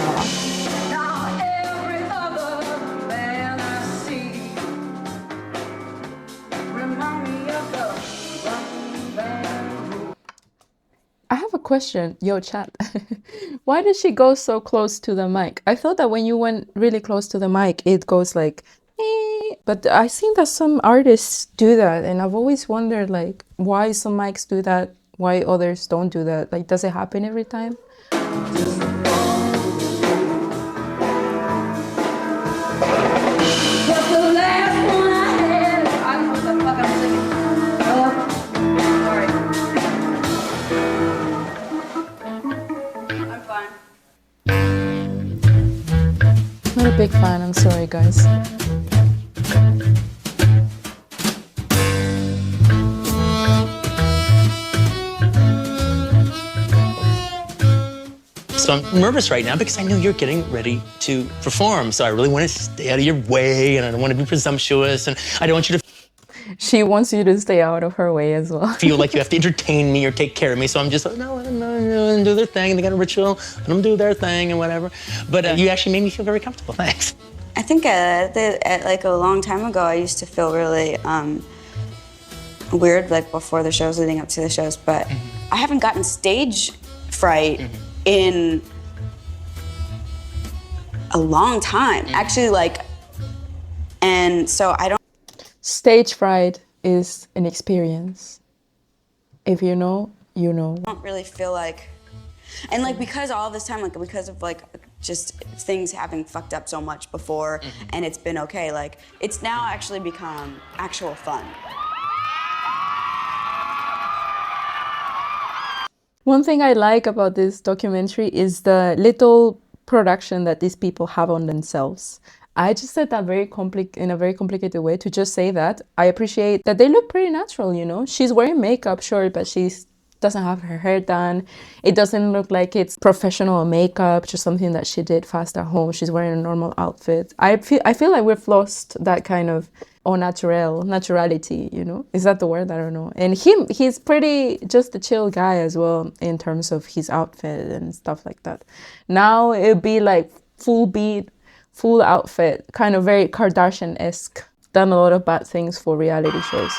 S1: I have a question. Yo, chat. Why did she go so close to the mic? I thought that when you went really close to the mic, it goes like, eh. But I've seen that some artists do that, and I've always wondered, like, why some mics do that, why others don't do that. Like, does it happen every time? Not a big fan, I'm sorry guys.
S5: So I'm nervous right now because I know you're getting ready to perform. So I really want to stay out of your way, and I don't want to be presumptuous, and I don't want you to
S1: She wants you to stay out of her way as well.
S5: feel like you have to entertain me or take care of me. So I'm just like, no, let them do their thing. They got a ritual. Let them do their thing and whatever. But you actually made me feel very comfortable. Thanks.
S3: I think like a long time ago, I used to feel really weird, like before the shows, leading up to the shows. But I haven't gotten stage fright in a long time, actually. Like, and so I don't.
S1: Stage fright is an experience. If you know, you know.
S3: I don't really feel like, and like because all this time, like because of like just things having fucked up so much before, and it's been okay. Like it's now actually become actual fun.
S1: One thing I like about this documentary is the little production that these people have on themselves. I just said that in a very complicated way to just say that. I appreciate that they look pretty natural, you know? She's wearing makeup, sure, but she doesn't have her hair done. It doesn't look like it's professional makeup, just something that she did fast at home. She's wearing a normal outfit. I feel like we've lost that kind of naturality, you know? Is that the word? I don't know. And he's pretty just a chill guy as well in terms of his outfit and stuff like that. Now it'd be like full beat, full outfit, kind of very Kardashian-esque. Done a lot of bad things for reality shows.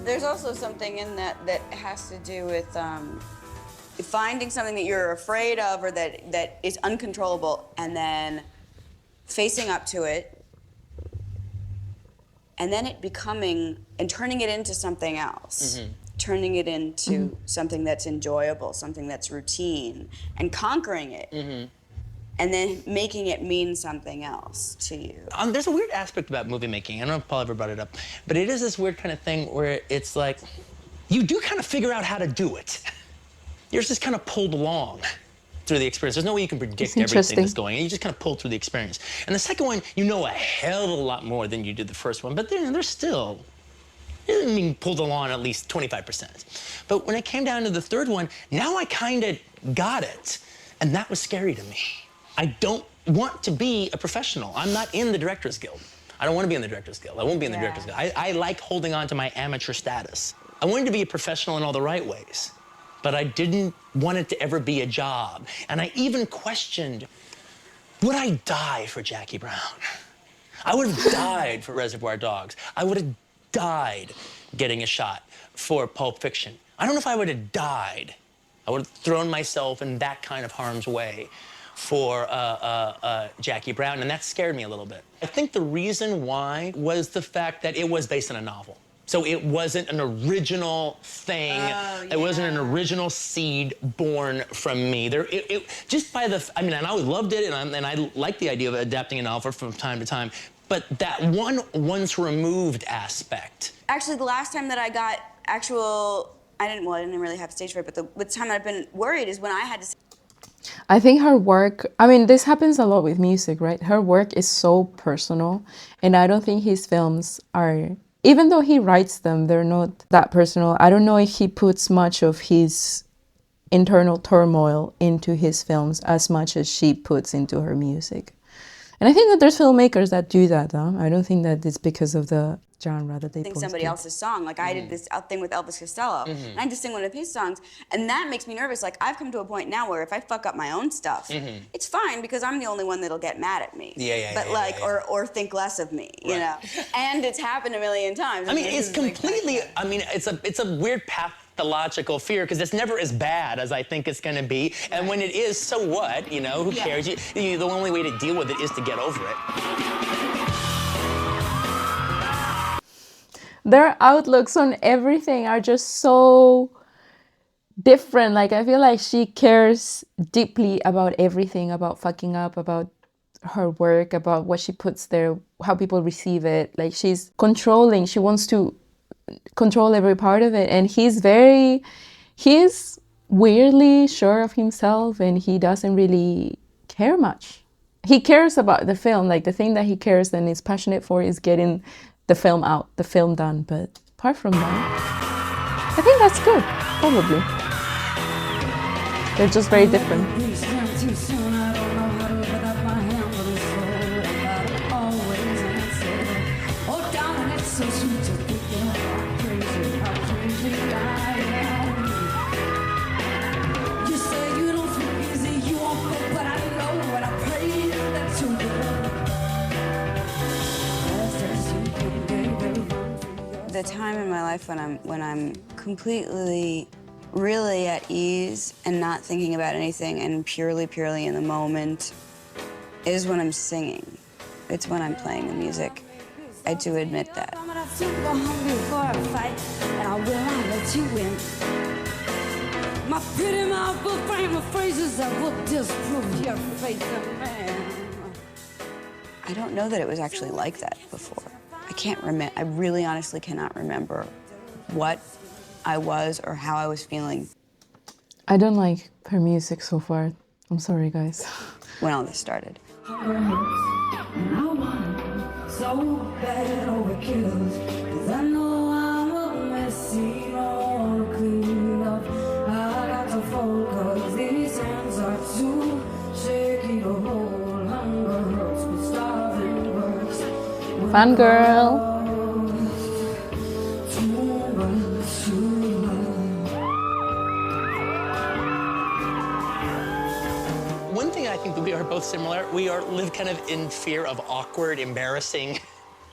S3: There's also something in that has to do with finding something that you're afraid of or that is uncontrollable, and then facing up to it, and then it becoming and turning it into something else. Turning it into something that's enjoyable, something that's routine, and conquering it. and then making it mean something else to you.
S5: There's a weird aspect about movie making. I don't know if Paul ever brought it up, but it is this weird kind of thing where it's like, you do kind of figure out how to do it. You're just kind of pulled along through the experience. There's no way you can predict everything that's going on. You just kind of pull through the experience. And the second one, you know a hell of a lot more than you did the first one, but then there's still, being pulled along at least 25%. But when it came down to the third one, now I kind of got it. And that was scary to me. I don't want to be a professional. I'm not in the Directors Guild. I don't want to be in the Directors Guild. I won't be in the Directors Guild. I like holding on to my amateur status. I wanted to be a professional in all the right ways, but I didn't want it to ever be a job. And I even questioned, would I die for Jackie Brown? I would have died for Reservoir Dogs. I would have died getting a shot for Pulp Fiction. I don't know if I would have died. I would have thrown myself in that kind of harm's way for Jackie Brown, and that scared me a little bit. I think the reason why was the fact that it was based on a novel. So it wasn't an original thing. It wasn't an original seed born from me. Just by the, I mean, and I always loved it, and I liked the idea of adapting a novel from time to time, but that one once removed aspect.
S3: Actually, the last time that I got actual, I didn't really have stage fright, but the time I've been worried is when I had to.
S1: I think her work, I mean, this happens a lot with music, right? Her work is so personal, and I don't think his films are, even though he writes them, they're not that personal. I don't know if he puts much of his internal turmoil into his films as much as she puts into her music. And I think that there's filmmakers that do that, though. I don't think that it's because of the genre that they
S3: Sing somebody else's song. Like I did this thing with Elvis Costello, and I just sing one of his songs, and that makes me nervous. Like I've come to a point now where if I fuck up my own stuff, it's fine because I'm the only one that'll get mad at me. Or think less of me, you know. And it's happened a million times.
S5: I mean, it's completely. I mean, it's a weird pathological fear because it's never as bad as I think it's going to be. And when it is, so what? You know, who cares? The only way to deal with it is to get over it.
S1: Their outlooks on everything are just so different. Like, I feel like she cares deeply about everything, about fucking up, about her work, about what she puts there, how people receive it. Like, she's controlling. She wants to control every part of it. And he's weirdly sure of himself, and he doesn't really care much. He cares about the film. Like, the thing that he cares and is passionate for is getting the film out, the film done. But apart from that, I think that's good, probably. They're just very different.
S3: The time in my life when I'm completely, really at ease and not thinking about anything and purely in the moment is when I'm singing. It's when I'm playing the music. I do admit that. My pretty mouth will frame of phrases that will disprove your faith in man. I don't know that it was actually like that before. I can't remember. I really honestly cannot remember what I was or how I was feeling.
S1: I don't like her music so far. I'm sorry, guys.
S3: When all this started.
S1: Fangirl.
S5: One thing I think that we are both similar, we live kind of in fear of awkward, embarrassing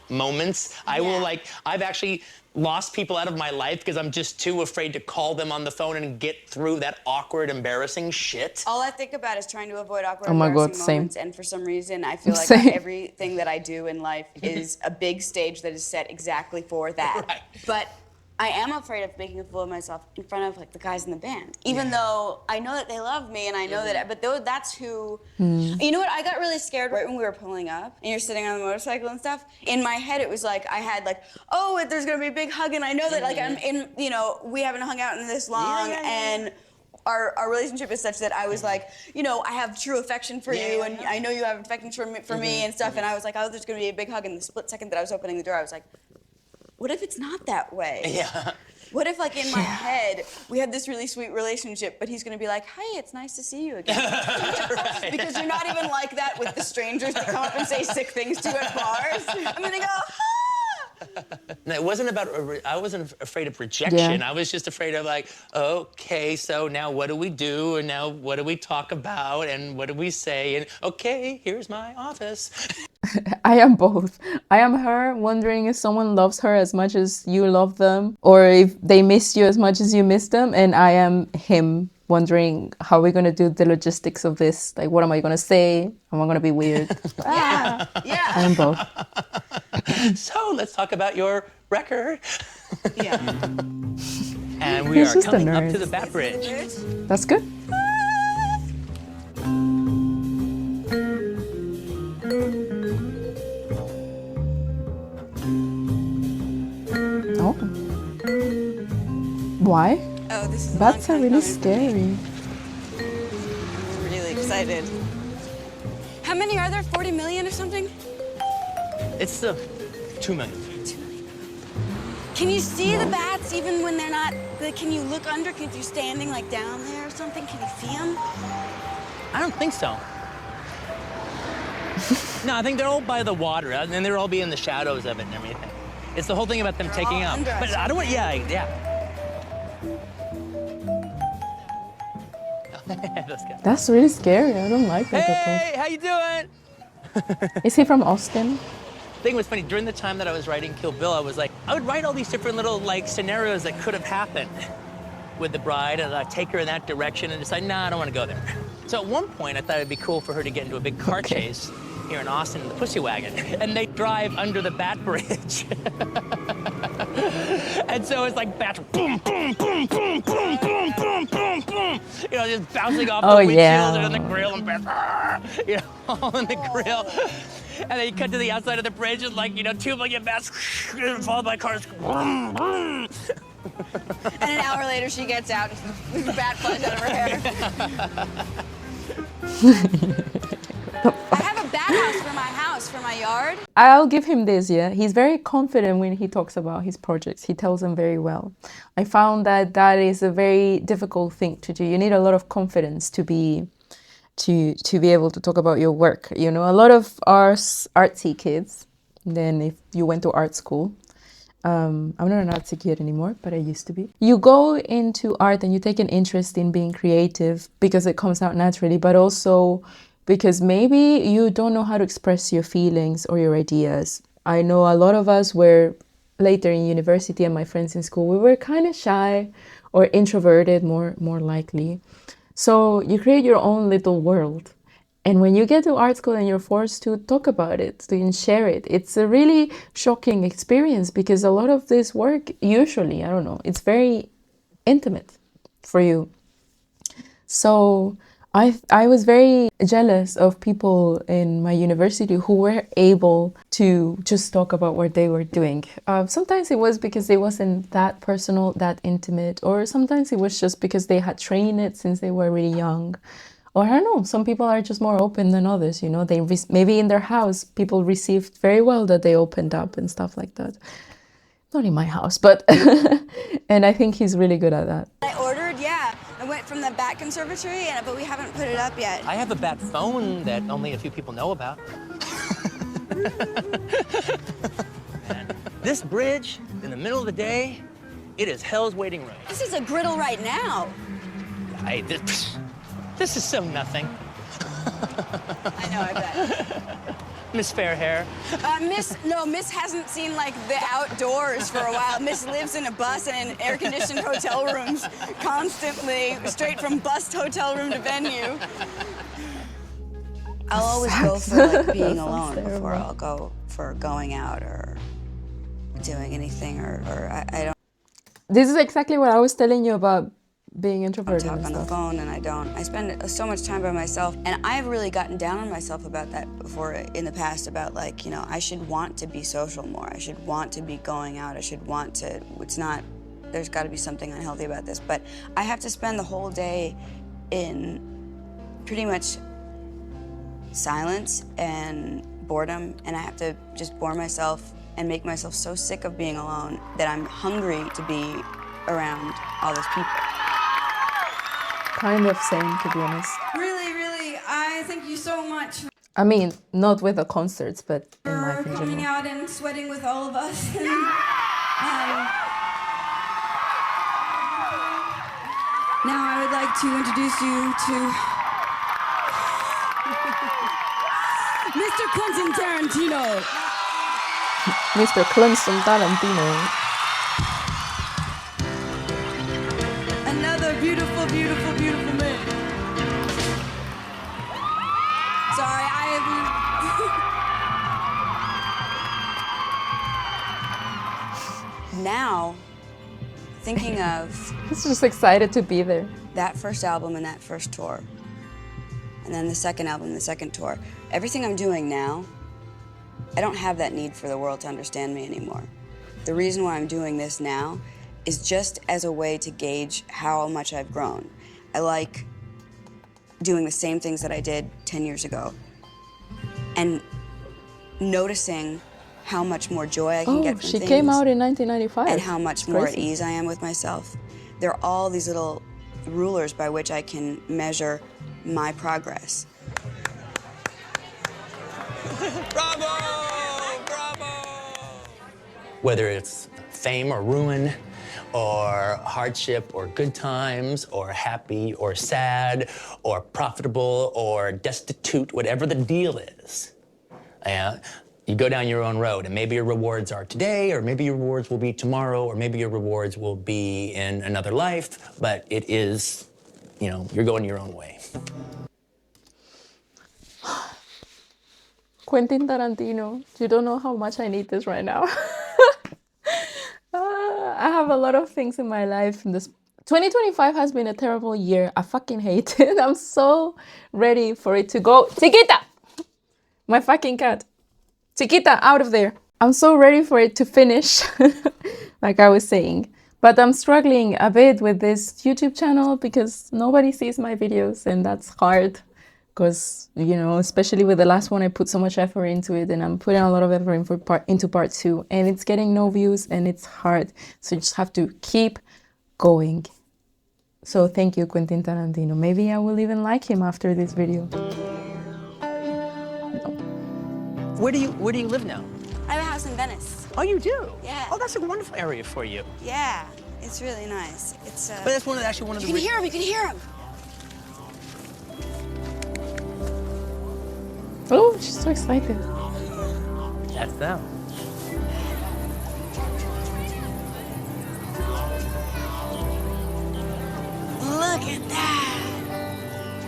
S5: moments. I've actually lost people out of my life because I'm just too afraid to call them on the phone and get through that awkward, embarrassing shit.
S3: All I think about is trying to avoid awkward, embarrassing moments. And for some reason, I feel like everything that I do in life is a big stage that is set exactly for that. Right. But I am afraid of making a fool of myself in front of like the guys in the band, even though I know that they love me and I know that. But that's who. You know what? I got really scared right when we were pulling up and you're sitting on the motorcycle and stuff. In my head, it was like I had like, oh, there's gonna be a big hug, and I know that like I'm in. You know, we haven't hung out in this long, and our relationship is such that I was like, you know, I have true affection for you, and I know you have affection for me and stuff. And I was like, oh, there's gonna be a big hug. And the split second that I was opening the door, I was like, what if it's not that way?
S5: Yeah.
S3: What if, like, in my head, we had this really sweet relationship, but he's gonna be like, hey, it's nice to see you again. Right. Because you're not even like that with the strangers that come up and say sick things to you at bars. I'm gonna go,
S5: It wasn't about, I wasn't afraid of rejection.
S1: Yeah.
S5: I was just afraid of like, okay, so now what do we do? And now what do we talk about? And what do we say? And okay, here's my office.
S1: I am both. I am her wondering if someone loves her as much as you love them, or if they miss you as much as you miss them. And I am him wondering how we're going to do the logistics of this. Like, what am I going to say? Am I going to be weird?
S3: yeah.
S1: I am both.
S5: So let's talk about your record.
S3: Yeah.
S5: And we
S1: He's
S5: are
S1: just a
S5: coming up
S1: nerd.
S5: to the Bat Bridge.
S1: That's good. Oh. Why?
S3: Oh, this is a
S1: Bats
S3: long
S1: are
S3: time
S1: really
S3: coming.
S1: scary.
S3: I'm really excited. How many are there? 40 million or something?
S5: It's the 2 million.
S3: Can you see the bats even when they're not? Can you look under? If you're standing like down there or something, can you see them?
S5: I don't think so. No, I think they're all by the water, and then they'll all be in the shadows of it and everything. It's the whole thing about them
S3: They're
S5: taking
S3: all
S5: up.
S3: under us,
S5: But I don't want, yeah. That's good.
S1: That's really scary. I don't like that at
S5: Hey, how you doing?
S1: all. Is he from Austin?
S5: Thing was funny, during the time that I was writing Kill Bill, I was like, I would write all these different little like scenarios that could have happened with the bride, and I'd take her in that direction and decide, nah, I don't want to go there. So at one point, I thought it'd be cool for her to get into a big car chase here in Austin in the Pussy Wagon, and they drive under the Bat Bridge. And so it's like bats, boom, boom, boom, boom, boom, boom, boom, boom, boom, you know, just bouncing off the windshield and in the grill and bats, you know, all in the grill. And then you cut to the outside of the bridge and like, you know, 2 million bats followed by cars.
S3: And an hour later, she gets out, and the bat flies out of her hair. I have a bat house for my yard.
S1: I'll give him this, yeah. He's very confident when he talks about his projects. He tells them very well. I found that that is a very difficult thing to do. You need a lot of confidence to be able to talk about your work. You know, a lot of artsy kids, then if you went to art school, I'm not an artsy kid anymore, but I used to be. You go into art and you take an interest in being creative because it comes out naturally, but also because maybe you don't know how to express your feelings or your ideas. I know a lot of us were later in university, and my friends in school, we were kind of shy or introverted, more likely. So you create your own little world. And when you get to art school and you're forced to talk about it, to share it, it's a really shocking experience because a lot of this work, usually, I don't know, it's very intimate for you. So I was very jealous of people in my university who were able to just talk about what they were doing. Sometimes it was because it wasn't that personal, that intimate, or sometimes it was just because they had trained it since they were really young. Or I don't know, some people are just more open than others, you know. They maybe in their house, people received very well that they opened up and stuff like that. Not in my house, but, and I think he's really good at that.
S3: I ordered, yeah. I went from the Bat Conservatory, but we haven't put it up yet.
S5: I have a bat phone that only a few people know about. Man, this bridge, in the middle of the day, it is hell's waiting room.
S3: This is a griddle right now.
S5: Hey, this is so nothing.
S3: I know, I bet.
S5: Miss Fairhair.
S3: Miss hasn't seen like the outdoors for a while. Miss lives in a bus and in air-conditioned hotel rooms constantly, straight from bus to hotel room to venue. I'll always go for like being alone before I'll go for going out or doing anything or I don't.
S1: This is exactly what I was telling you about being
S3: I
S1: introverted
S3: talk
S1: and
S3: on the
S1: stuff.
S3: phone, and I don't. I spend so much time by myself, and I've really gotten down on myself about that before in the past, about like, you know, I should want to be social more. I should want to be going out. I should want to, it's not, there's got to be something unhealthy about this, but I have to spend the whole day in pretty much silence and boredom, and I have to just bore myself and make myself so sick of being alone that I'm hungry to be around all those people.
S1: Kind of same, to be honest.
S3: Really, really, I thank you so much
S1: I mean, not with the concerts, but in life
S3: for
S1: in
S3: coming
S1: general.
S3: out and sweating with all of us. Now I would like to introduce you to Mr. Quentin Tarantino.
S1: Mr. Quentin Tarantino.
S3: Another beautiful, beautiful, beautiful man. Sorry, Now, thinking of
S1: He's just excited to be there.
S3: that first album and that first tour, and then the second album, the second tour, everything I'm doing now, I don't have that need for the world to understand me anymore. The reason why I'm doing this now is just as a way to gauge how much I've grown. I like doing the same things that I did 10 years ago and noticing how much more joy I can get from
S1: she
S3: things.
S1: came out in 1995.
S3: And how much
S1: It's
S3: more at
S1: crazy.
S3: ease I am with myself. There are all these little rulers by which I can measure my progress.
S2: Bravo! Bravo! Whether it's fame or ruin, or hardship, or good times, or happy, or sad, or profitable, or destitute, whatever the deal is, you go down your own road, and maybe your rewards are today, or maybe your rewards will be tomorrow, or maybe your rewards will be in another life, but it is, you know, you're going your own way.
S1: Quentin Tarantino, you don't know how much I need this right now. I have a lot of things in my life. 2025 has been a terrible year. I fucking hate it. I'm so ready for it to go. Chiquita! My fucking cat. Chiquita, out of there. I'm so ready for it to finish, like I was saying. But I'm struggling a bit with this YouTube channel because nobody sees my videos, and that's hard. Because, you know, especially with the last one, I put so much effort into it, and I'm putting a lot of effort into part 2, and it's getting no views, and it's hard. So you just have to keep going. So thank you, Quentin Tarantino. Maybe I will even like him after this video.
S5: Where do you live now?
S3: I have a house in Venice.
S5: Oh, you do?
S3: Yeah.
S5: Oh, that's a wonderful area for you.
S3: Yeah, it's really nice. It's
S5: But that's actually one of the.
S3: You can hear him, you can hear him.
S1: Oh, she's so excited.
S5: That's them.
S3: Look at that.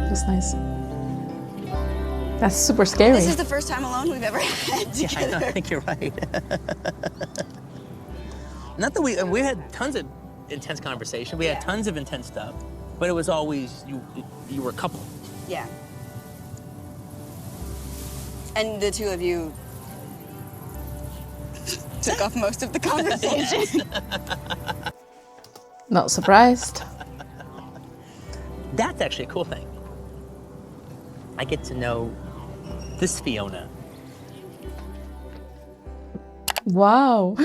S1: That's nice. That's super scary.
S3: This is the first time alone we've ever had
S5: Yeah,
S3: together.
S5: I think you're right. Not that we had tons of intense conversation. We had tons of intense stuff, but it was always you were a couple.
S3: Yeah. And the two of you took off most of the conversation.
S1: Not surprised.
S5: That's actually a cool thing. I get to know this Fiona.
S1: Wow.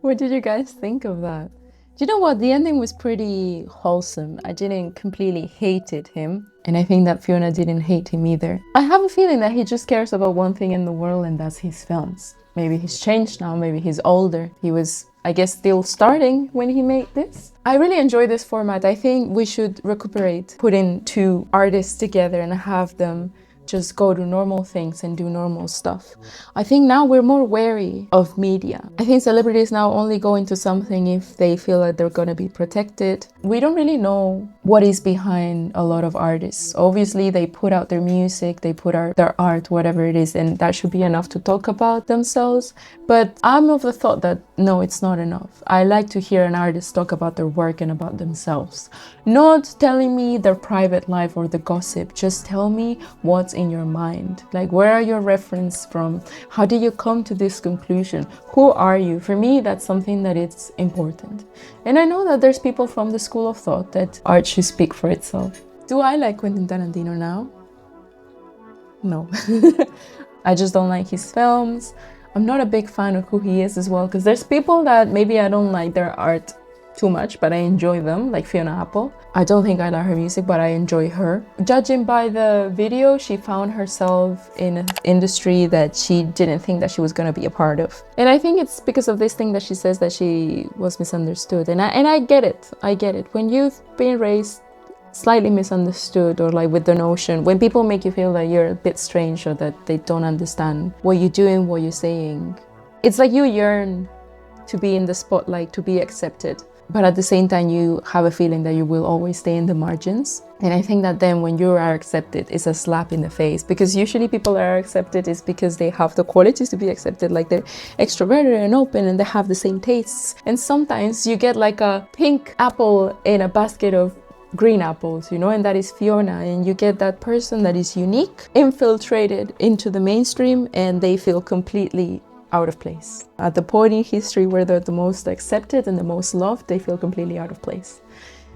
S1: What did you guys think of that? Do you know what? The ending was pretty wholesome. I didn't completely hated him. And I think that Fiona didn't hate him either. I have a feeling that he just cares about one thing in the world, and that's his films. Maybe he's changed now, maybe he's older. He was, I guess, still starting when he made this. I really enjoy this format. I think we should recuperate putting two artists together and have them just go to normal things and do normal stuff. I think now we're more wary of media. I think celebrities now only go into something if they feel like they're gonna be protected. We don't really know what is behind a lot of artists. Obviously, they put out their music, they put out their art, whatever it is, and that should be enough to talk about themselves. But I'm of the thought that no, it's not enough. I like to hear an artist talk about their work and about themselves. Not telling me their private life or the gossip, just tell me what's in your mind. Like, where are your reference from? How did you come to this conclusion? Who are you? For me, that's something that it's important. And I know that there's people from the school of thought that art should speak for itself. Do I like Quentin Tarantino now? No. I just don't like his films. I'm not a big fan of who he is as well, because there's people that maybe I don't like their art too much, but I enjoy them, like Fiona Apple. I don't think I like her music, but I enjoy her. Judging by the video, she found herself in an industry that she didn't think that she was going to be a part of. And I think it's because of this thing that she says that she was misunderstood. And I get it. I get it. When you've been raised slightly misunderstood, or like with the notion, when people make you feel that you're a bit strange or that they don't understand what you're doing, what you're saying, it's like you yearn to be in the spotlight, to be accepted. But at the same time, you have a feeling that you will always stay in the margins. And I think that then when you are accepted, it's a slap in the face, because usually people are accepted is because they have the qualities to be accepted, like they're extroverted and open and they have the same tastes. And sometimes you get like a pink apple in a basket of green apples, you know, and that is Fiona, and you get that person that is unique, infiltrated into the mainstream, and they feel completely out of place. At the point in history where they're the most accepted and the most loved, they feel completely out of place.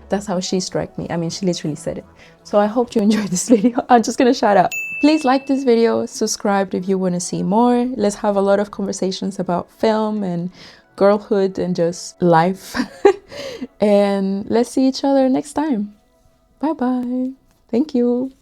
S1: That's how she struck me. I mean, she literally said it. So I hope you enjoyed this video. I'm just gonna shout out. Please like this video, subscribe if you want to see more. Let's have a lot of conversations about film and girlhood and just life. And let's see each other next time. Bye bye. Thank you.